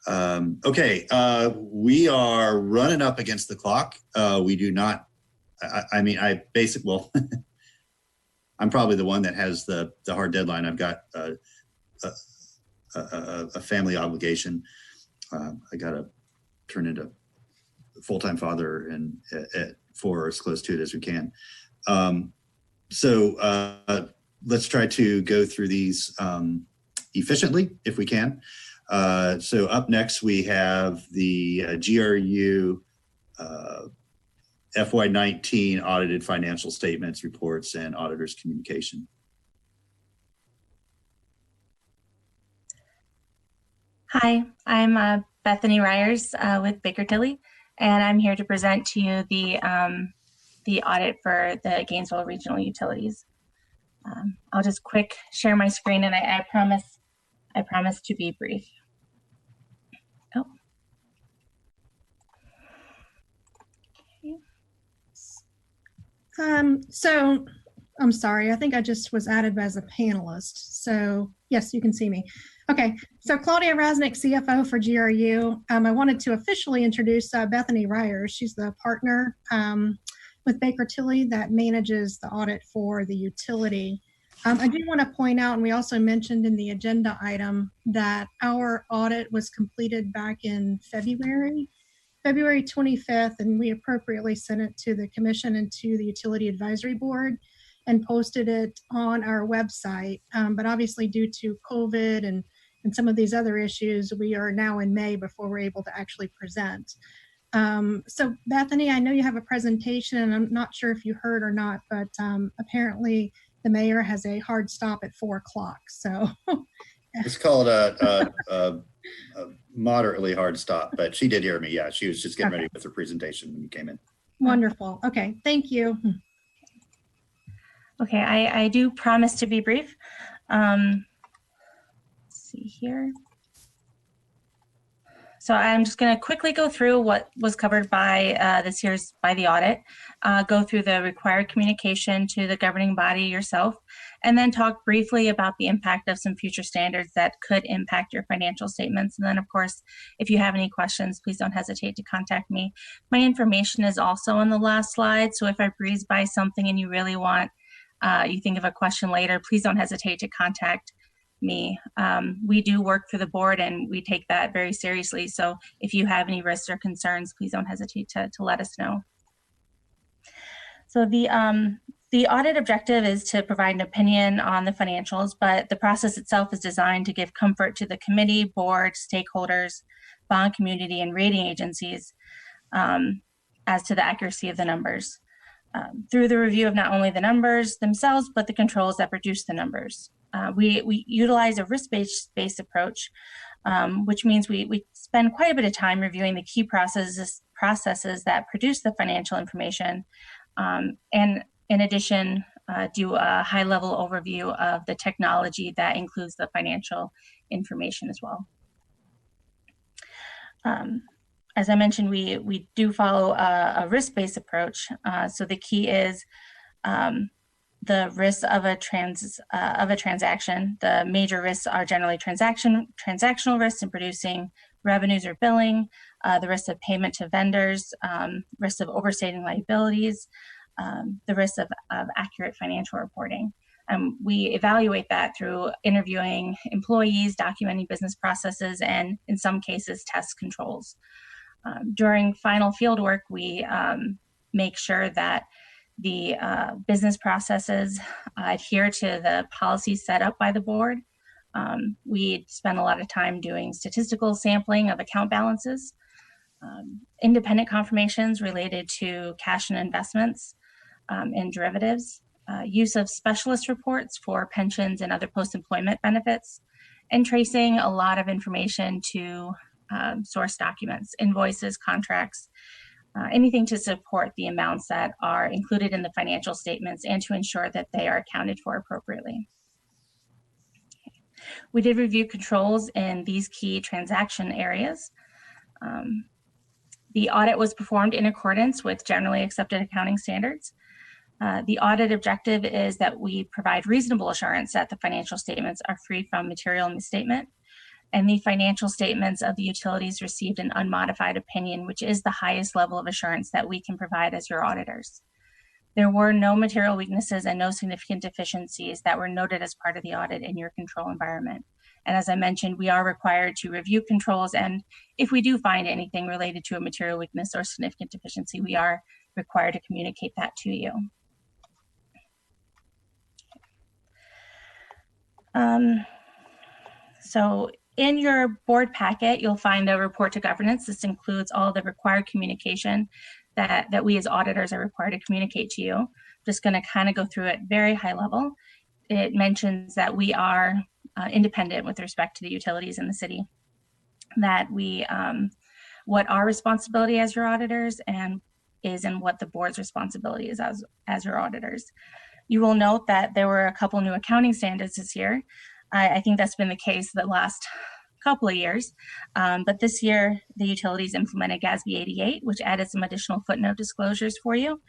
Okay, we are running up against the clock. We do not, well, I'm probably the one that has the hard deadline. I've got a family obligation. I got to turn into a full-time father and for as close to it as we can. So let's try to go through these efficiently if we can. So up next, we have the GRU FY19 audited financial statements, reports, and auditors' communication. Hi, I'm Bethany Ryers with Baker Tilly, and I'm here to present to you the audit for the Gainesville Regional Utilities. I'll just quick share my screen, and I promise to be brief. Oh. So I'm sorry, I think I just was added as a panelist. So yes, you can see me. Okay, so Claudia Rasnick, CFO for GRU. I wanted to officially introduce Bethany Ryers. She's the partner with Baker Tilly that manages the audit for the utility. I do want to point out, and we also mentioned in the agenda item, that our audit was completed back in February 25th, and we appropriately sent it to the commission and to the utility advisory board and posted it on our website. But obviously due to COVID and some of these other issues, we are now in May before we're able to actually present. So Bethany, I know you have a presentation, and I'm not sure if you heard or not, but apparently the mayor has a hard stop at 4 o'clock. So it's called a moderately hard stop, but she did hear me. Yeah, she was just getting ready with her presentation when you came in. Wonderful. Okay, thank you. Okay, I do promise to be brief. Let's see here. So I'm just going to quickly go through what was covered by this year's by the audit, go through the required communication to the governing body yourself, and then talk briefly about the impact of some future standards that could impact your financial statements. And then, of course, if you have any questions, please don't hesitate to contact me. My information is also on the last slide, so if I breeze by something and you really want, you think of a question later, please don't hesitate to contact me. We do work for the board and we take that very seriously. So if you have any risks or concerns, please don't hesitate to let us know. So the audit objective is to provide an opinion on the financials, but the process itself is designed to give comfort to the committee, board, stakeholders, bond community, and rating agencies as to the accuracy of the numbers. Through the review of not only the numbers themselves, but the controls that produce the numbers. We utilize a risk-based approach, which means we spend quite a bit of time reviewing the key processes that produce the financial information, and in addition, do a high-level overview of the technology that includes the financial information as well. As I mentioned, we do follow a risk-based approach. So the key is the risks of a transaction. The major risks are generally transactional risks in producing revenues or billing, the risk of payment to vendors, risk of overstating liabilities, the risk of accurate financial reporting. We evaluate that through interviewing employees, documenting business processes, and in some cases, test controls. During final field work, we make sure that the business processes adhere to the policies set up by the board. We spend a lot of time doing statistical sampling of account balances, independent confirmations related to cash and investments and derivatives, use of specialist reports for pensions and other post-employment benefits, and tracing a lot of information to source documents, invoices, contracts, anything to support the amounts that are included in the financial statements and to ensure that they are accounted for appropriately. We did review controls in these key transaction areas. The audit was performed in accordance with generally accepted accounting standards. The audit objective is that we provide reasonable assurance that the financial statements are free from material misstatement, and the financial statements of the utilities received an unmodified opinion, which is the highest level of assurance that we can provide as your auditors. There were no material weaknesses and no significant deficiencies that were noted as part of the audit in your control environment. And as I mentioned, we are required to review controls, and if we do find anything related to a material weakness or significant deficiency, we are required to communicate that to you. So in your board packet, you'll find a report to governance. This includes all the required communication that we as auditors are required to communicate to you. I'm just going to kind of go through it very high level. It mentions that we are independent with respect to the utilities in the city, that we, what our responsibility as your auditors and what the board's responsibility is as your auditors. You will note that there were a couple new accounting standards this year. I think that's been the case the last couple of years, but this year the utilities implemented GASB 88, which added some additional footnote disclosures for you,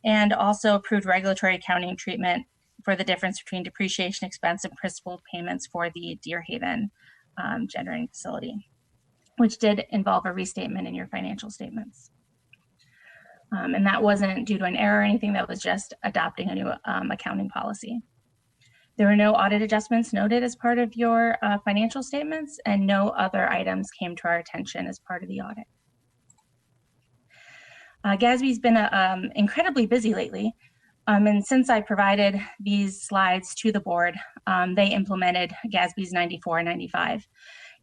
and also approved regulatory accounting treatment for the difference between depreciation expense and principal payments for the Deer Haven generating facility, which did involve a restatement in your financial statements. And that wasn't due to an error or anything, that was just adopting a new accounting policy. There were no audit adjustments noted as part of your financial statements, and no other items came to our attention as part of the audit. GASB's been incredibly busy lately, and since I provided these slides to the board, they implemented GASB's 94 and 95.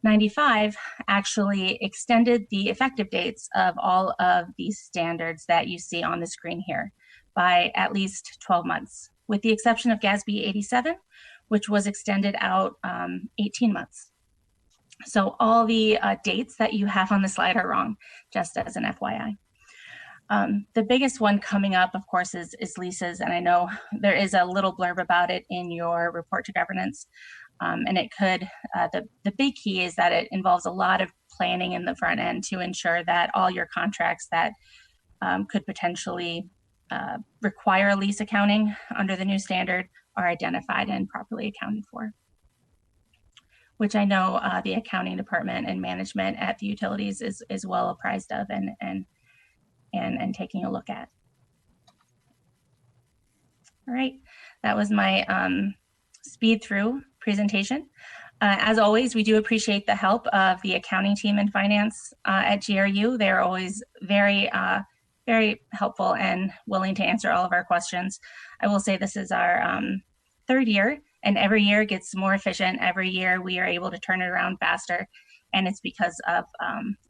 95 actually extended the effective dates of all of these standards that you see on the screen here by at least 12 months, with the exception of GASB 87, which was extended out 18 months. So all the dates that you have on the slide are wrong, just as an FYI. The biggest one coming up, of course, is leases, and I know there is a little blurb about it in your report to governance. And it could, the big key is that it involves a lot of planning in the front end to ensure that all your contracts that could potentially require lease accounting under the new standard are identified and properly accounted for, which I know the accounting department and management at the utilities is well apprised of and taking a look at. All right, that was my speed through presentation. As always, we do appreciate the help of the accounting team and finance at GRU. They're always very helpful and willing to answer all of our questions. I will say this is our third year, and every year gets more efficient. Every year we are able to turn it around faster, and it's because of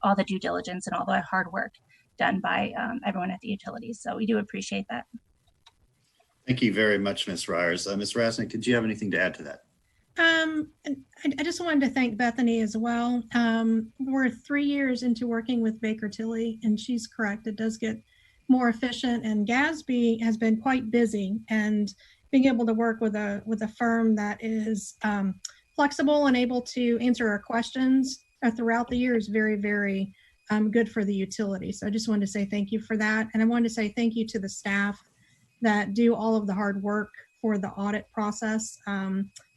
all the due diligence and all the hard work done by everyone at the utilities. So we do appreciate that. Thank you very much, Ms. Ryers. Ms. Rasnick, did you have anything to add to that? I just wanted to thank Bethany as well. We're 3 years into working with Baker Tilly, and she's correct. It does get more efficient, and GASB has been quite busy, and being able to work with a firm that is flexible and able to answer our questions throughout the year is very, very good for the utility. So I just wanted to say thank you for that. And I wanted to say thank you to the staff that do all of the hard work for the audit process.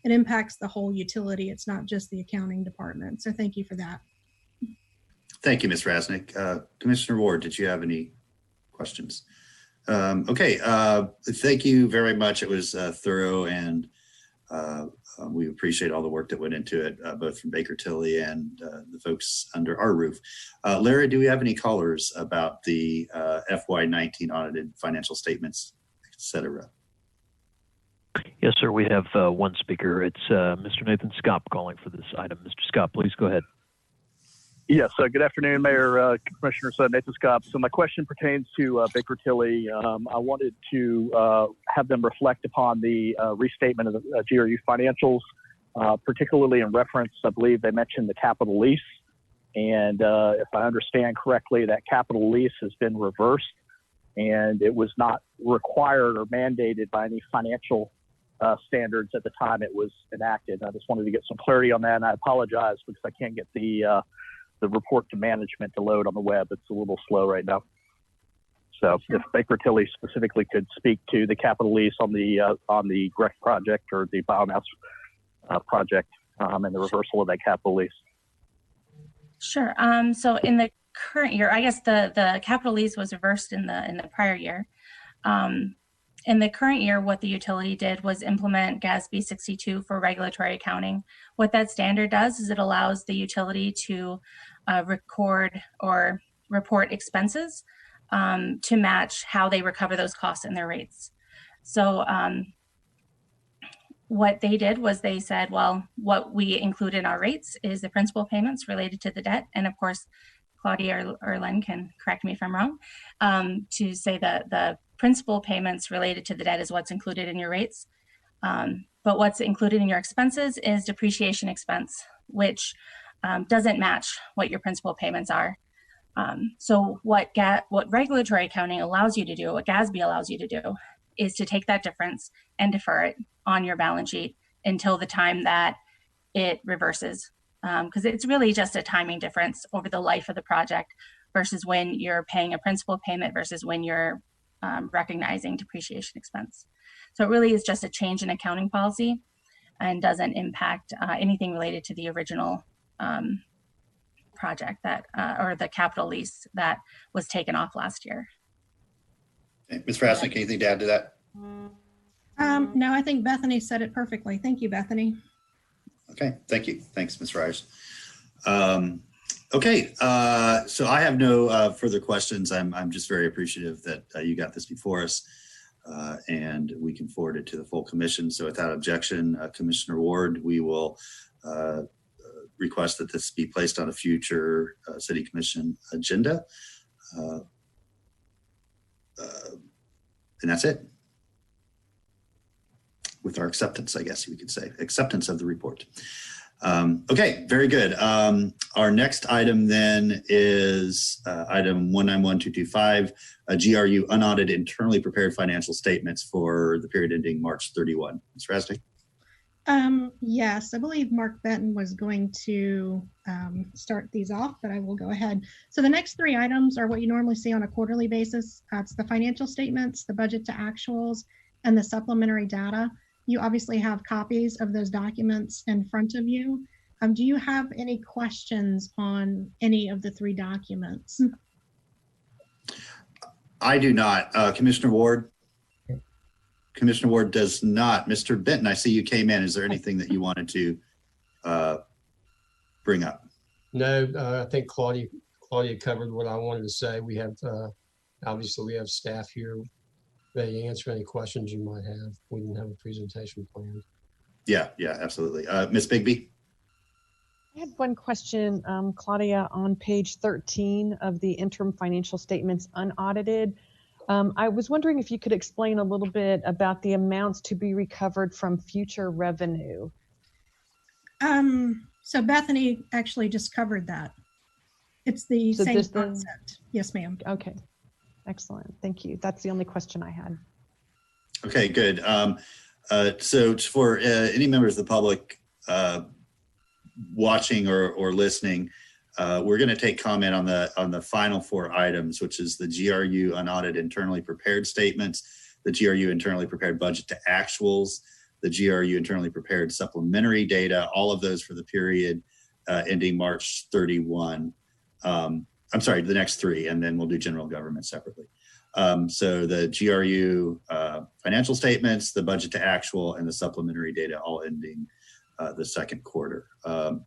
It impacts the whole utility. It's not just the accounting department. So thank you for that. Thank you, Ms. Rasnick. Commissioner Ward, did you have any questions? Okay, thank you very much. It was thorough, and we appreciate all the work that went into it, both from Baker Tilly and the folks under our roof. Larry, do we have any callers about the FY19 audited financial statements, et cetera? Yes, sir. We have one speaker. It's Mr. Nathan Scott calling for this item. Mr. Scott, please go ahead. Yes, good afternoon, Mayor, Commissioners. Nathan Scott. So my question pertains to Baker Tilly. I wanted to have them reflect upon the restatement of the GRU financials, particularly in reference, I believe they mentioned the capital lease. And if I understand correctly, that capital lease has been reversed, and it was not required or mandated by any financial standards at the time it was enacted. I just wanted to get some clarity on that, and I apologize because I can't get the report to management to load on the web. It's a little slow right now. So if Baker Tilly specifically could speak to the capital lease on the GREC project or the biomass project and the reversal of that capital lease. Sure. So in the current year, I guess the capital lease was reversed in the prior year. In the current year, what the utility did was implement GASB 62 for regulatory accounting. What that standard does is it allows the utility to record or report expenses to match how they recover those costs in their rates. So what they did was they said, well, what we include in our rates is the principal payments related to the debt. And of course, Claudia or Len can correct me if I'm wrong, to say that the principal payments related to the debt is what's included in your rates. But what's included in your expenses is depreciation expense, which doesn't match what your principal payments are. So what regulatory accounting allows you to do, what GASB allows you to do, is to take that difference and defer it on your balance sheet until the time that it reverses. Because it's really just a timing difference over the life of the project versus when you're paying a principal payment versus when you're recognizing depreciation expense. So it really is just a change in accounting policy and doesn't impact anything related to the original project that or the capital lease that was taken off last year. Okay. Ms. Rasnick, anything to add to that? No, I think Bethany said it perfectly. Thank you, Bethany. Okay, thank you. Thanks, Ms. Ryers. Okay, so I have no further questions. I'm just very appreciative that you got this before us and we can forward it to the full commission. So without objection, Commissioner Ward, we will request that this be placed on a future City Commission agenda. And that's it. With our acceptance, I guess you could say, acceptance of the report. Okay, very good. Our next item then is item 191225, GRU unaudited internally prepared financial statements for the period ending March 31. Ms. Rasnick? Yes, I believe Mark Benton was going to start these off, but I will go ahead. So the next three items are what you normally see on a quarterly basis. It's the financial statements, the budget to actuals, and the supplementary data. You obviously have copies of those documents in front of you. Do you have any questions on any of the three documents? I do not. Commissioner Ward? Commissioner Ward does not. Mr. Benton, I see you came in. Is there anything that you wanted to bring up? No, I think Claudia covered what I wanted to say. We have, obviously we have staff here ready to answer any questions you might have. We didn't have a presentation planned. Yeah, absolutely. Ms. Bigby? I had one question, Claudia, on page 13 of the interim financial statements unaudited. I was wondering if you could explain a little bit about the amounts to be recovered from future revenue. So Bethany actually just covered that. It's the same concept. Yes, ma'am. Okay, excellent. Thank you. That's the only question I had. Okay, good. So for any members of the public watching or listening, we're going to take comment on the final four items, which is the GRU unaudited internally prepared statements, the GRU internally prepared budget to actuals, the GRU internally prepared supplementary data, all of those for the period ending March 31. I'm sorry, the next three, and then we'll do general government separately. So the GRU financial statements, the budget to actual, and the supplementary data all ending the second quarter.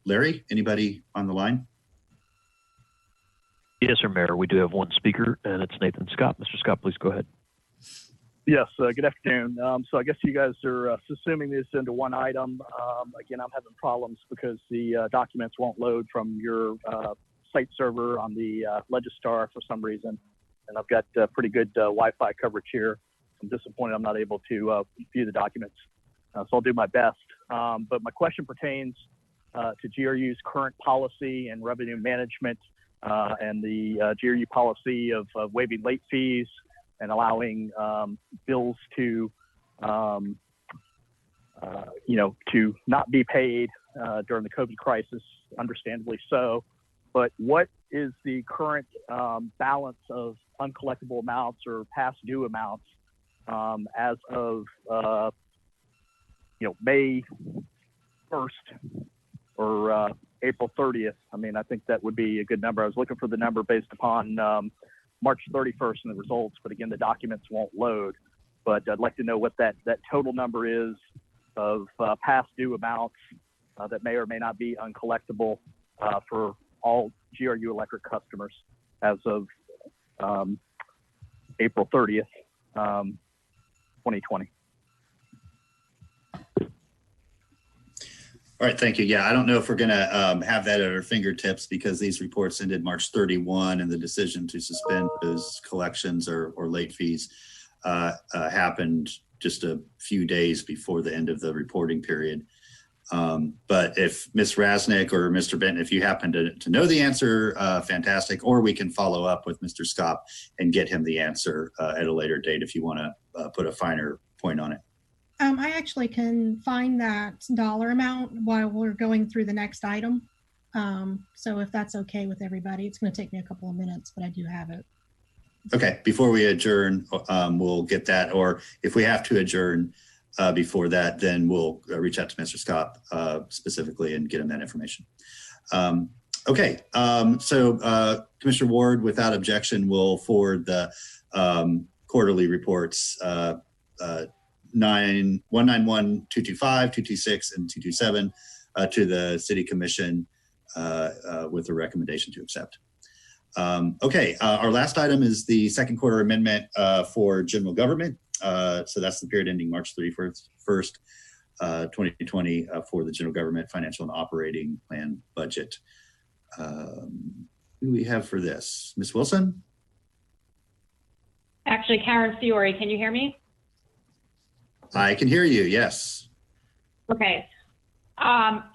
Larry, anybody on the line? Yes, sir, Mayor. We do have one speaker, and it's Nathan Scott. Mr. Scott, please go ahead. Yes, good afternoon. So I guess you guys are subsuming this into one item. Again, I'm having problems because the documents won't load from your site server on the Legistar for some reason. And I've got pretty good Wi-Fi coverage here. I'm disappointed I'm not able to view the documents. So I'll do my best. But my question pertains to GRU's current policy and revenue management and the GRU policy of waiving late fees and allowing bills to, to not be paid during the COVID crisis, understandably so. But what is the current balance of uncollectible amounts or past due amounts as of May 1st or April 30th? I mean, I think that would be a good number. I was looking for the number based upon March 31st and the results, but again, the documents won't load. But I'd like to know what that total number is of past due amounts that may or may not be uncollectible for all GRU Electric customers as of April 30th, 2020. All right, thank you. Yeah, I don't know if we're going to have that at our fingertips because these reports ended March 31 and the decision to suspend those collections or late fees happened just a few days before the end of the reporting period. But if Ms. Rasnick or Mr. Benton, if you happen to know the answer, fantastic, or we can follow up with Mr. Scott and get him the answer at a later date if you want to put a finer point on it. I actually can find that dollar amount while we're going through the next item. So if that's okay with everybody, it's going to take me a couple of minutes, but I do have it. Okay, before we adjourn, we'll get that, or if we have to adjourn before that, then we'll reach out to Mr. Scott specifically and get him that information. Okay, so Commissioner Ward, without objection, will forward the quarterly reports 191, 225, 226, and 227 to the City Commission with a recommendation to accept. Okay, our last item is the second quarter amendment for general government. So that's the period ending March 31st, 2020 for the general government financial and operating plan budget. Who do we have for this? Ms. Wilson? Actually, Karen Fiore, can you hear me? I can hear you, yes. Okay.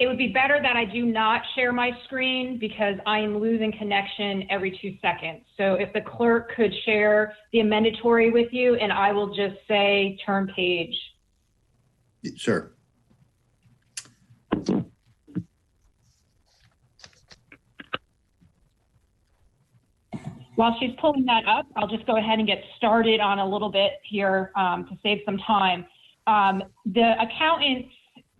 It would be better that I do not share my screen because I am losing connection every 2 seconds. So if the clerk could share the amendatory with you, and I will just say turn page. Sure. While she's pulling that up, I'll just go ahead and get started on a little bit here to save some time. The accountants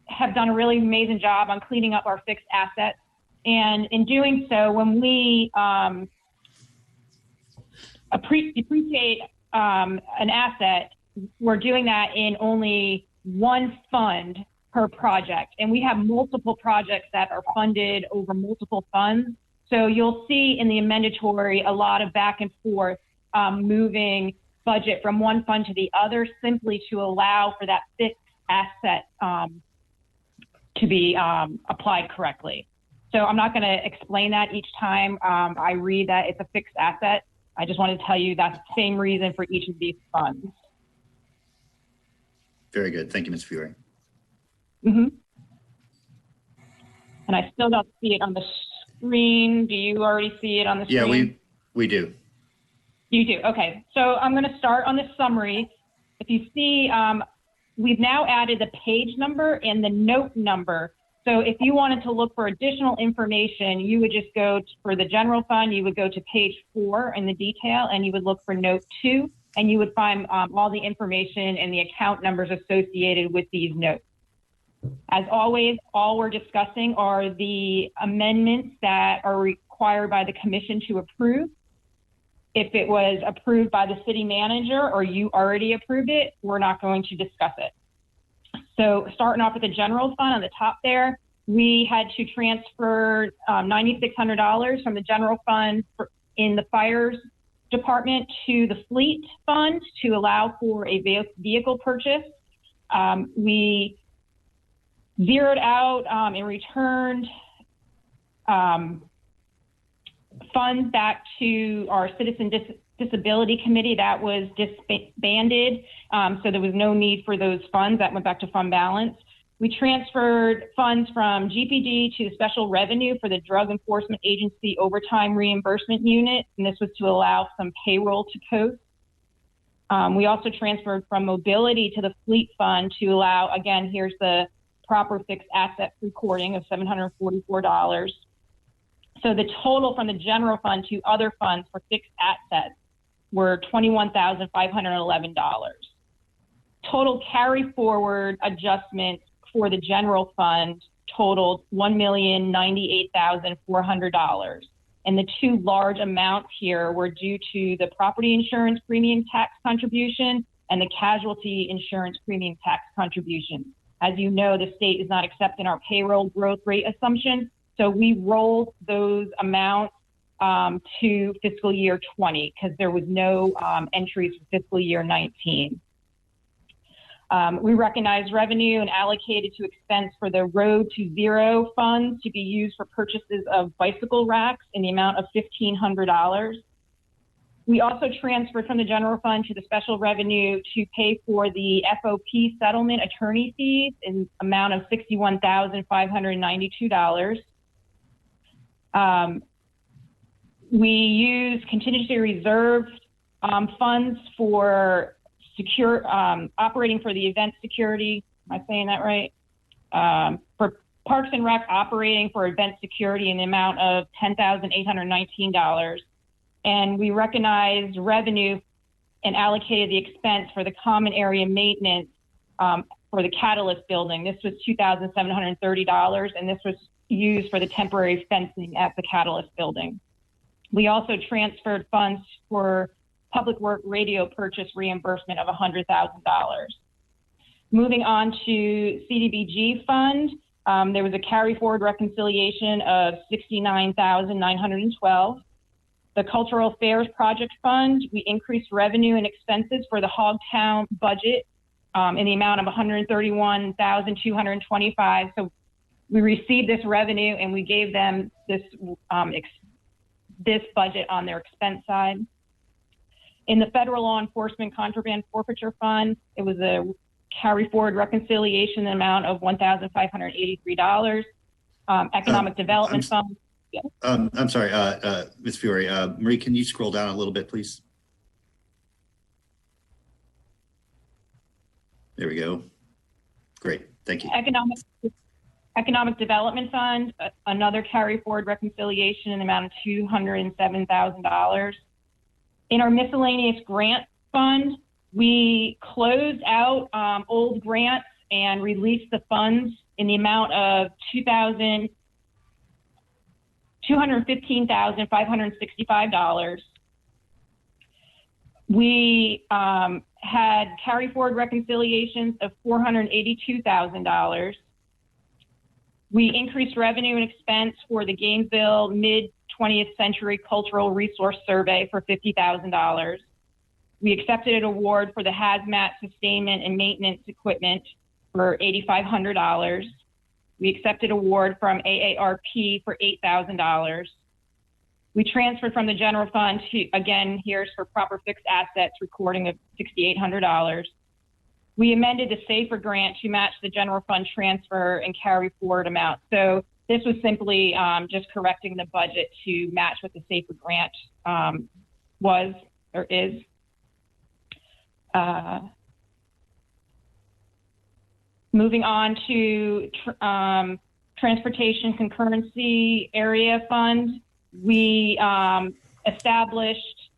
have done a really amazing job on cleaning up our fixed assets. And in doing so, when we depreciate an asset, we're doing that in only one fund per project. And we have multiple projects that are funded over multiple funds. So you'll see in the amendatory a lot of back and forth moving budget from one fund to the other simply to allow for that fixed asset to be applied correctly. So I'm not going to explain that each time I read that it's a fixed asset. I just want to tell you that's the same reason for each of these funds. Very good. Thank you, Ms. Fiore. Mm-hmm. And I still don't see it on the screen. Do you already see it on the screen? Yeah, we do. You do. Okay. So I'm going to start on the summary. If you see, we've now added the page number and the note number. So if you wanted to look for additional information, you would just go for the general fund, you would go to page 4 in the detail, and you would look for note 2. and you would find all the information and the account numbers associated with these notes. As always, all we're discussing are the amendments that are required by the commission to approve. If it was approved by the city manager or you already approved it, we're not going to discuss it. So starting off with the general fund on the top there, we had to transfer $9,600 from the general fund in the fires department to the fleet fund to allow for a vehicle purchase. We zeroed out and returned funds back to our Citizen Disability Committee that was disbanded, so there was no need for those funds. That went back to fund balance. We transferred funds from GPD to the special revenue for the Drug Enforcement Agency overtime reimbursement unit, and this was to allow some payroll to post. We also transferred from mobility to the fleet fund to allow, again, here's the proper fixed asset recording of $744. So the total from the general fund to other funds for fixed assets were $21,511. Total carry forward adjustments for the general fund totaled $1,098,400. And the two large amounts here were due to the property insurance premium tax contribution and the casualty insurance premium tax contribution. As you know, the state is not accepting our payroll growth rate assumption, so we rolled those amounts to fiscal year 20 because there was no entries for fiscal year 19. We recognized revenue and allocated to expense for the Road to Zero funds to be used for purchases of bicycle racks in the amount of $1,500. We also transferred from the general fund to the special revenue to pay for the FOP settlement attorney fees in amount of $61,592. We used contingency reserve funds for operating for the event security. Am I saying that right? For Parks and Rec operating for event security in the amount of $10,819. And we recognized revenue and allocated the expense for the common area maintenance for the Catalyst building. This was $2,730, and this was used for the temporary fencing at the Catalyst building. We also transferred funds for public work radio purchase reimbursement of $100,000. Moving on to CDBG fund, there was a carry forward reconciliation of $69,912. The Cultural Affairs Project Fund, we increased revenue and expenses for the Hogtown budget in the amount of $131,225. So we received this revenue and we gave them this budget on their expense side. In the Federal Law Enforcement Contraband Forfeiture Fund, it was a carry forward reconciliation amount of $1,583. Economic Development Fund. Yeah. I'm sorry, Ms. Fiore. Marie, can you scroll down a little bit, please? There we go. Great, thank you. Economic Development Fund, another carry forward reconciliation in the amount of $207,000. In our miscellaneous grant fund, we closed out old grants and released the funds in the amount of $215,565. We had carry forward reconciliations of $482,000. We increased revenue and expense for the Gainesville Mid-20th Century Cultural Resource Survey for $50,000. We accepted an award for the hazmat sustainment and maintenance equipment for $8,500. We accepted award from AARP for $8,000. We transferred from the general fund to, again, here's for proper fixed assets recording of $6,800. We amended the SAFER grant to match the general fund transfer and carry forward amount. So this was simply just correcting the budget to match what the SAFER grant was or is. Moving on to Transportation Concurrency Area Fund, we established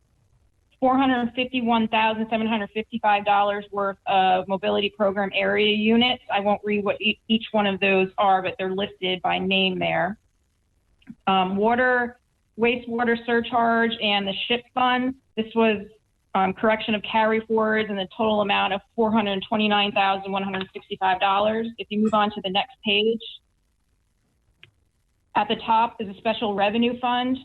$451,755 worth of mobility program area units. I won't read what each one of those are, but they're listed by name there. Wastewater surcharge and the SHIP fund. This was correction of carry forwards in the total amount of $429,165. If you move on to the next page, at the top is a special revenue fund.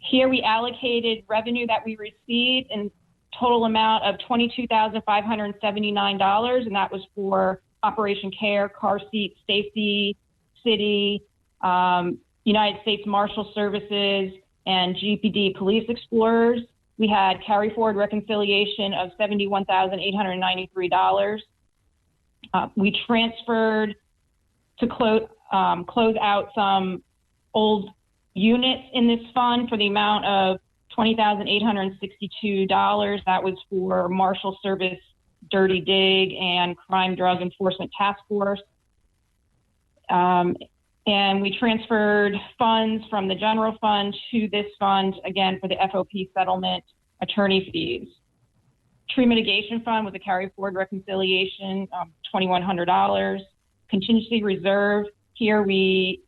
Here we allocated revenue that we received in total amount of $22,579, and that was for Operation Care, car seat safety, city, United States Marshal Services, and GPD Police Explorers. We had carry forward reconciliation of $71,893. We transferred to close out some old units in this fund for the amount of $20,862. That was for Marshal Service Dirty Dig and Crime Drug Enforcement Task Force. And we transferred funds from the general fund to this fund, again, for the FOP settlement attorney fees. Tree mitigation fund was a carry forward reconciliation of $2,100. Contingency reserve, here we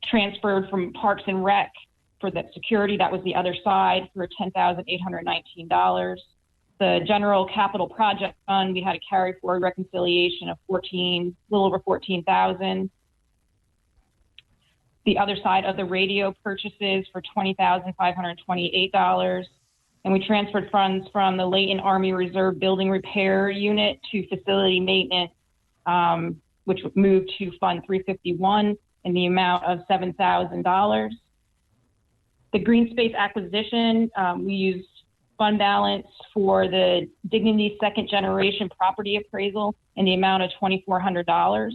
transferred from Parks and Rec for the security, that was the other side, for $10,819. The general capital project fund, we had a carry forward reconciliation of a little over 14,000. The other side of the radio purchases for $20,528. And we transferred funds from the Layton Army Reserve Building Repair Unit to facility maintenance, which moved to Fund 351 in the amount of $7,000. The green space acquisition, we used fund balance for the Dignity Second Generation Property Appraisal in the amount of $2,400.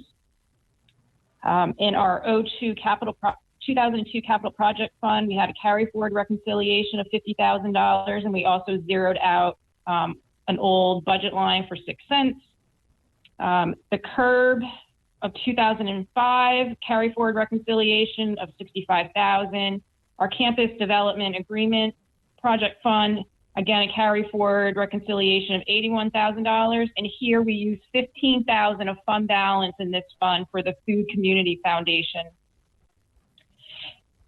In our 2002 Capital Project Fund, we had a carry forward reconciliation of $50,000, and we also zeroed out an old budget line for 6 cents. The CURB of 2005, carry forward reconciliation of $65,000. Our Campus Development Agreement Project Fund, again, a carry forward reconciliation of $81,000. And here we use $15,000 of fund balance in this fund for the Food Community Foundation.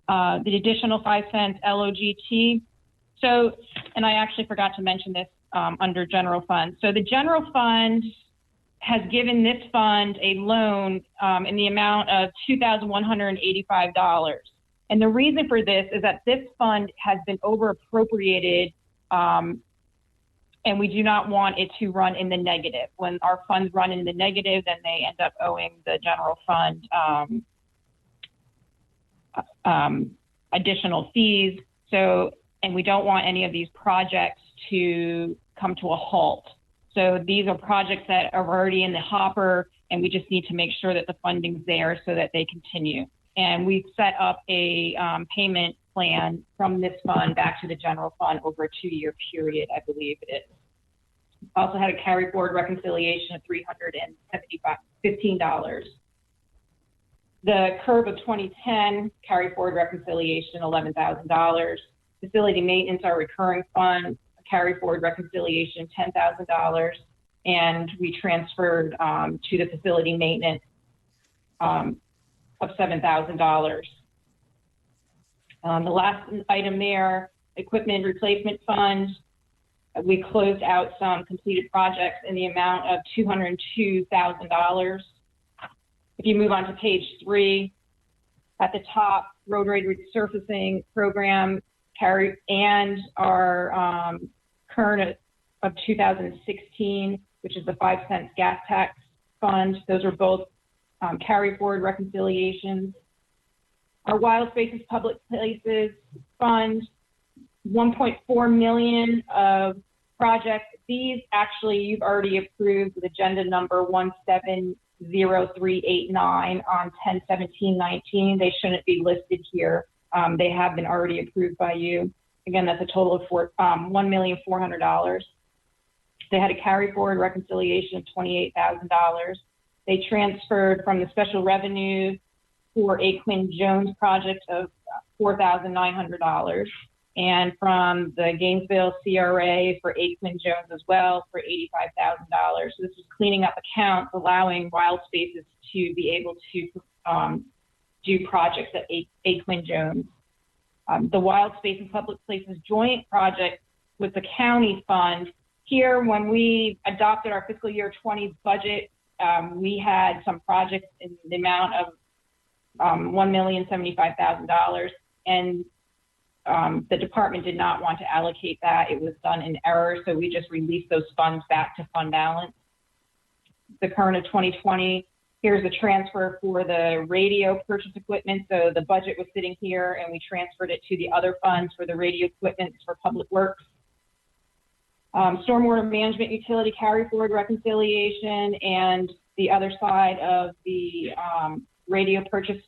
The additional 5 cents LOGT. So, and I actually forgot to mention this under general fund. So the general fund has given this fund a loan in the amount of $2,185. And the reason for this is that this fund has been over appropriated, and we do not want it to run in the negative. When our funds run in the negative, then they end up owing the general fund additional fees. So, and we don't want any of these projects to come to a halt. So these are projects that are already in the hopper, and we just need to make sure that the funding's there so that they continue. And we've set up a payment plan from this fund back to the general fund over a 2-year period, I believe it is. Also had a carry forward reconciliation of $315. The CURB of 2010, carry forward reconciliation, $11,000. Facility maintenance, our recurring fund, carry forward reconciliation, $10,000. And we transferred to the facility maintenance of $7,000. The last item there, equipment replacement fund, we closed out some completed projects in the amount of $202,000. If you move on to page 3, at the top, roadway resurfacing program carry and our current of 2016, which is the 5 cents gas tax fund. Those are both carry forward reconciliations. Our wild spaces public places fund, 1.4 million of projects. These actually you've already approved with agenda number 170389 on 10/17/19. They shouldn't be listed here. They have been already approved by you. Again, that's a total of $1,400,000. They had a carry forward reconciliation of $28,000. They transferred from the special revenue for a Quinn Jones project of $4,900. And from the Gainesville CRA for A. Quinn Jones as well for $85,000. So this is cleaning up accounts, allowing Wild Spaces to be able to do projects at A. Quinn Jones. The Wild Spaces Public Places joint project with the county fund. Here, when we adopted our fiscal year 20 budget, we had some projects in the amount of $1,075,000, and the department did not want to allocate that. It was done in error, so we just released those funds back to fund balance. The current of 2020, here's the transfer for the radio purchase equipment. So the budget was sitting here, and we transferred it to the other funds for the radio equipment for public works. Stormwater management utility carry forward reconciliation, and the other side of the radio purchase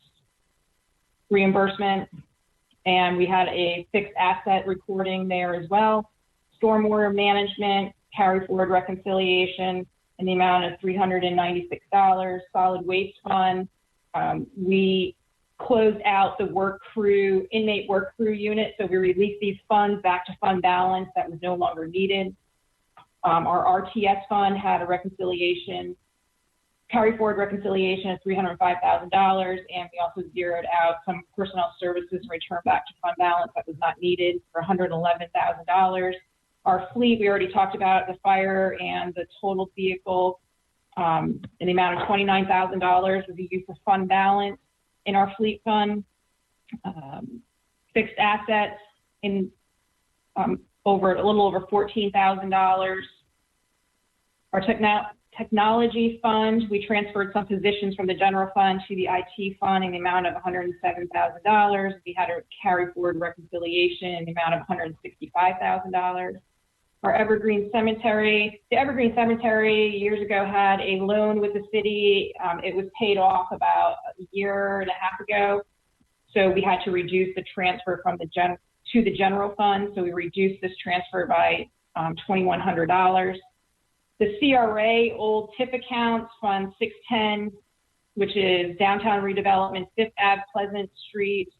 reimbursement. And we had a fixed asset recording there as well. Stormwater management carry forward reconciliation in the amount of $396. Solid waste fund, we closed out the work crew, inmate work crew unit. So we released these funds back to fund balance that was no longer needed. Our RTS fund had a reconciliation, carry forward reconciliation of $305,000. And we also zeroed out some personnel services and returned back to fund balance that was not needed for $111,000. Our fleet, we already talked about the fire and the totaled vehicle in the amount of $29,000 was used for fund balance in our fleet fund. Fixed assets in a little over $14,000. Our technology fund, we transferred some positions from the general fund to the IT fund in the amount of $107,000. We had a carry forward reconciliation in the amount of $165,000. Our Evergreen Cemetery, the Evergreen Cemetery years ago had a loan with the city. It was paid off about a year and a half ago. So we had to reduce the transfer from to the general fund. So we reduced this transfer by $2,100. The CRA old TIP accounts, Fund 610, which is downtown redevelopment, 5th Ave, Pleasant Street,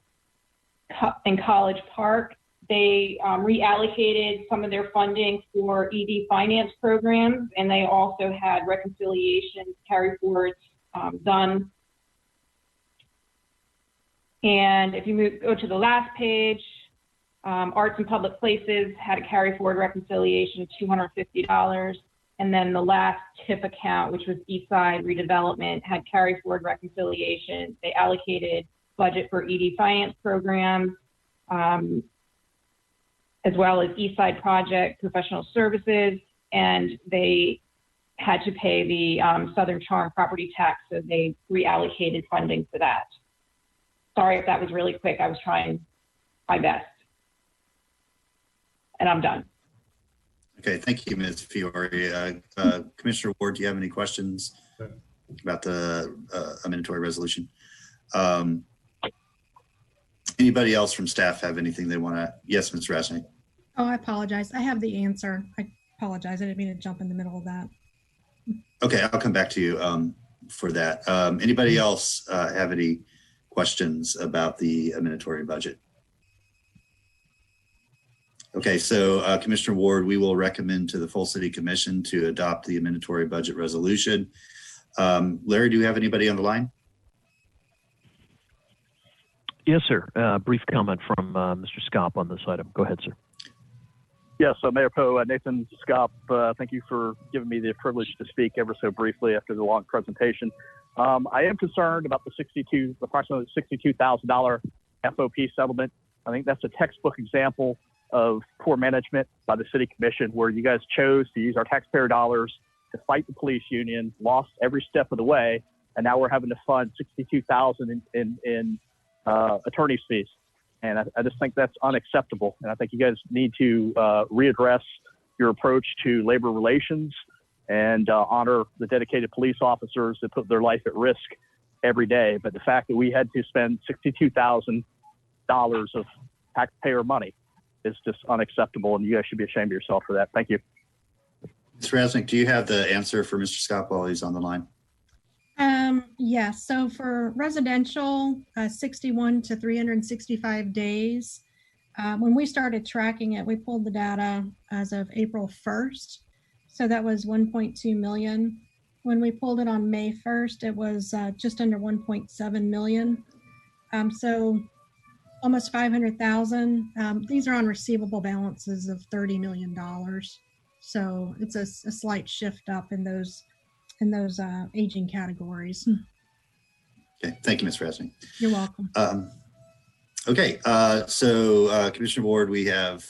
and College Park. They reallocated some of their funding for ED finance programs, and they also had reconciliations, carry forwards done. And if you go to the last page, Arts and Public Places had a carry forward reconciliation of $250. And then the last TIP account, which was Eastside Redevelopment, had carry forward reconciliation. They allocated budget for ED finance programs, as well as Eastside Project professional services, and they had to pay the Southern Charm property tax, so they reallocated funding for that. Sorry if that was really quick. I was trying my best. And I'm done. Okay, thank you, Ms. Fiore. Commissioner Ward, do you have any questions about the amendatory resolution? Anybody else from staff have anything they want to? Yes, Ms. Rasnick. Oh, I apologize. I have the answer. I apologize. I didn't mean to jump in the middle of that. Okay, I'll come back to you for that. Anybody else have any questions about the amendatory budget? Okay, so Commissioner Ward, we will recommend to the full City Commission to adopt the amendatory budget resolution. Larry, do you have anybody on the line? Yes, sir. Brief comment from Mr. Scott on this item. Go ahead, sir. Yes, Mayor Poe, Nathan Scott, thank you for giving me the privilege to speak ever so briefly after the long presentation. I am concerned about the approximately $62,000 FOP settlement. I think that's a textbook example of poor management by the City Commission, where you guys chose to use our taxpayer dollars to fight the police union, lost every step of the way, and now we're having to fund $62,000 in attorney's fees. And I just think that's unacceptable. And I think you guys need to readdress your approach to labor relations and honor the dedicated police officers that put their life at risk every day. But the fact that we had to spend $62,000 of taxpayer money is just unacceptable, and you guys should be ashamed of yourself for that. Thank you. Ms. Rasnick, do you have the answer for Mr. Scott while he's on the line? Yeah, so for residential, 61 to 365 days. When we started tracking it, we pulled the data as of April 1st. So that was 1.2 million. When we pulled it on May 1st, it was just under 1.7 million. So almost 500,000. These are on receivable balances of $30 million. So it's a slight shift up in those aging categories. Okay, thank you, Ms. Resnick. You're welcome. Okay, so Commissioner Ward, we have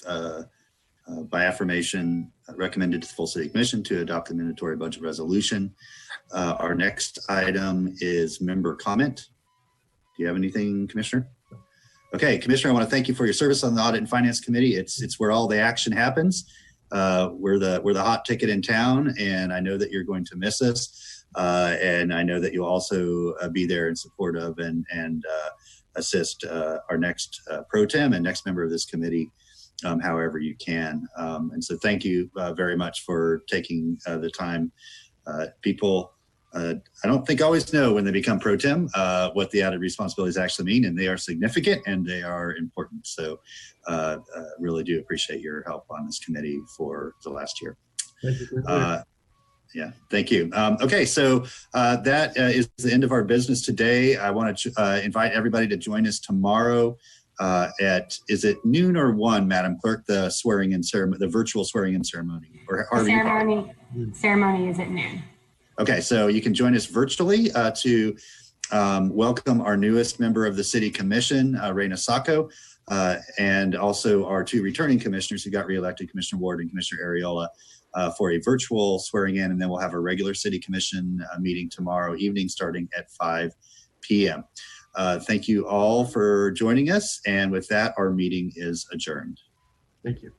by affirmation recommended to the full City Commission to adopt the mandatory budget resolution. Our next item is member comment. Do you have anything, Commissioner? Okay, Commissioner, I want to thank you for your service on the Audit and Finance Committee. It's where all the action happens. We're the hot ticket in town, and I know that you're going to miss us. And I know that you'll also be there in support of and assist our next pro tem and next member of this committee, however you can. And so thank you very much for taking the time. People, I don't think always know when they become pro tem what the added responsibilities actually mean, and they are significant and they are important. So really do appreciate your help on this committee for the last year. Thank you. Yeah, thank you. Okay, so that is the end of our business today. I want to invite everybody to join us tomorrow at, is it noon or 1, Madam Clerk, the swearing-in ceremony, the virtual swearing-in ceremony? Or ceremony is at noon. Okay, so you can join us virtually to welcome our newest member of the City Commission, Reina Sacco, and also our 2 returning commissioners who got reelected, Commissioner Ward and Commissioner Ariola, for a virtual swearing in, and then we'll have a regular City Commission meeting tomorrow evening starting at 5 p.m. Thank you all for joining us, and with that, our meeting is adjourned. Thank you.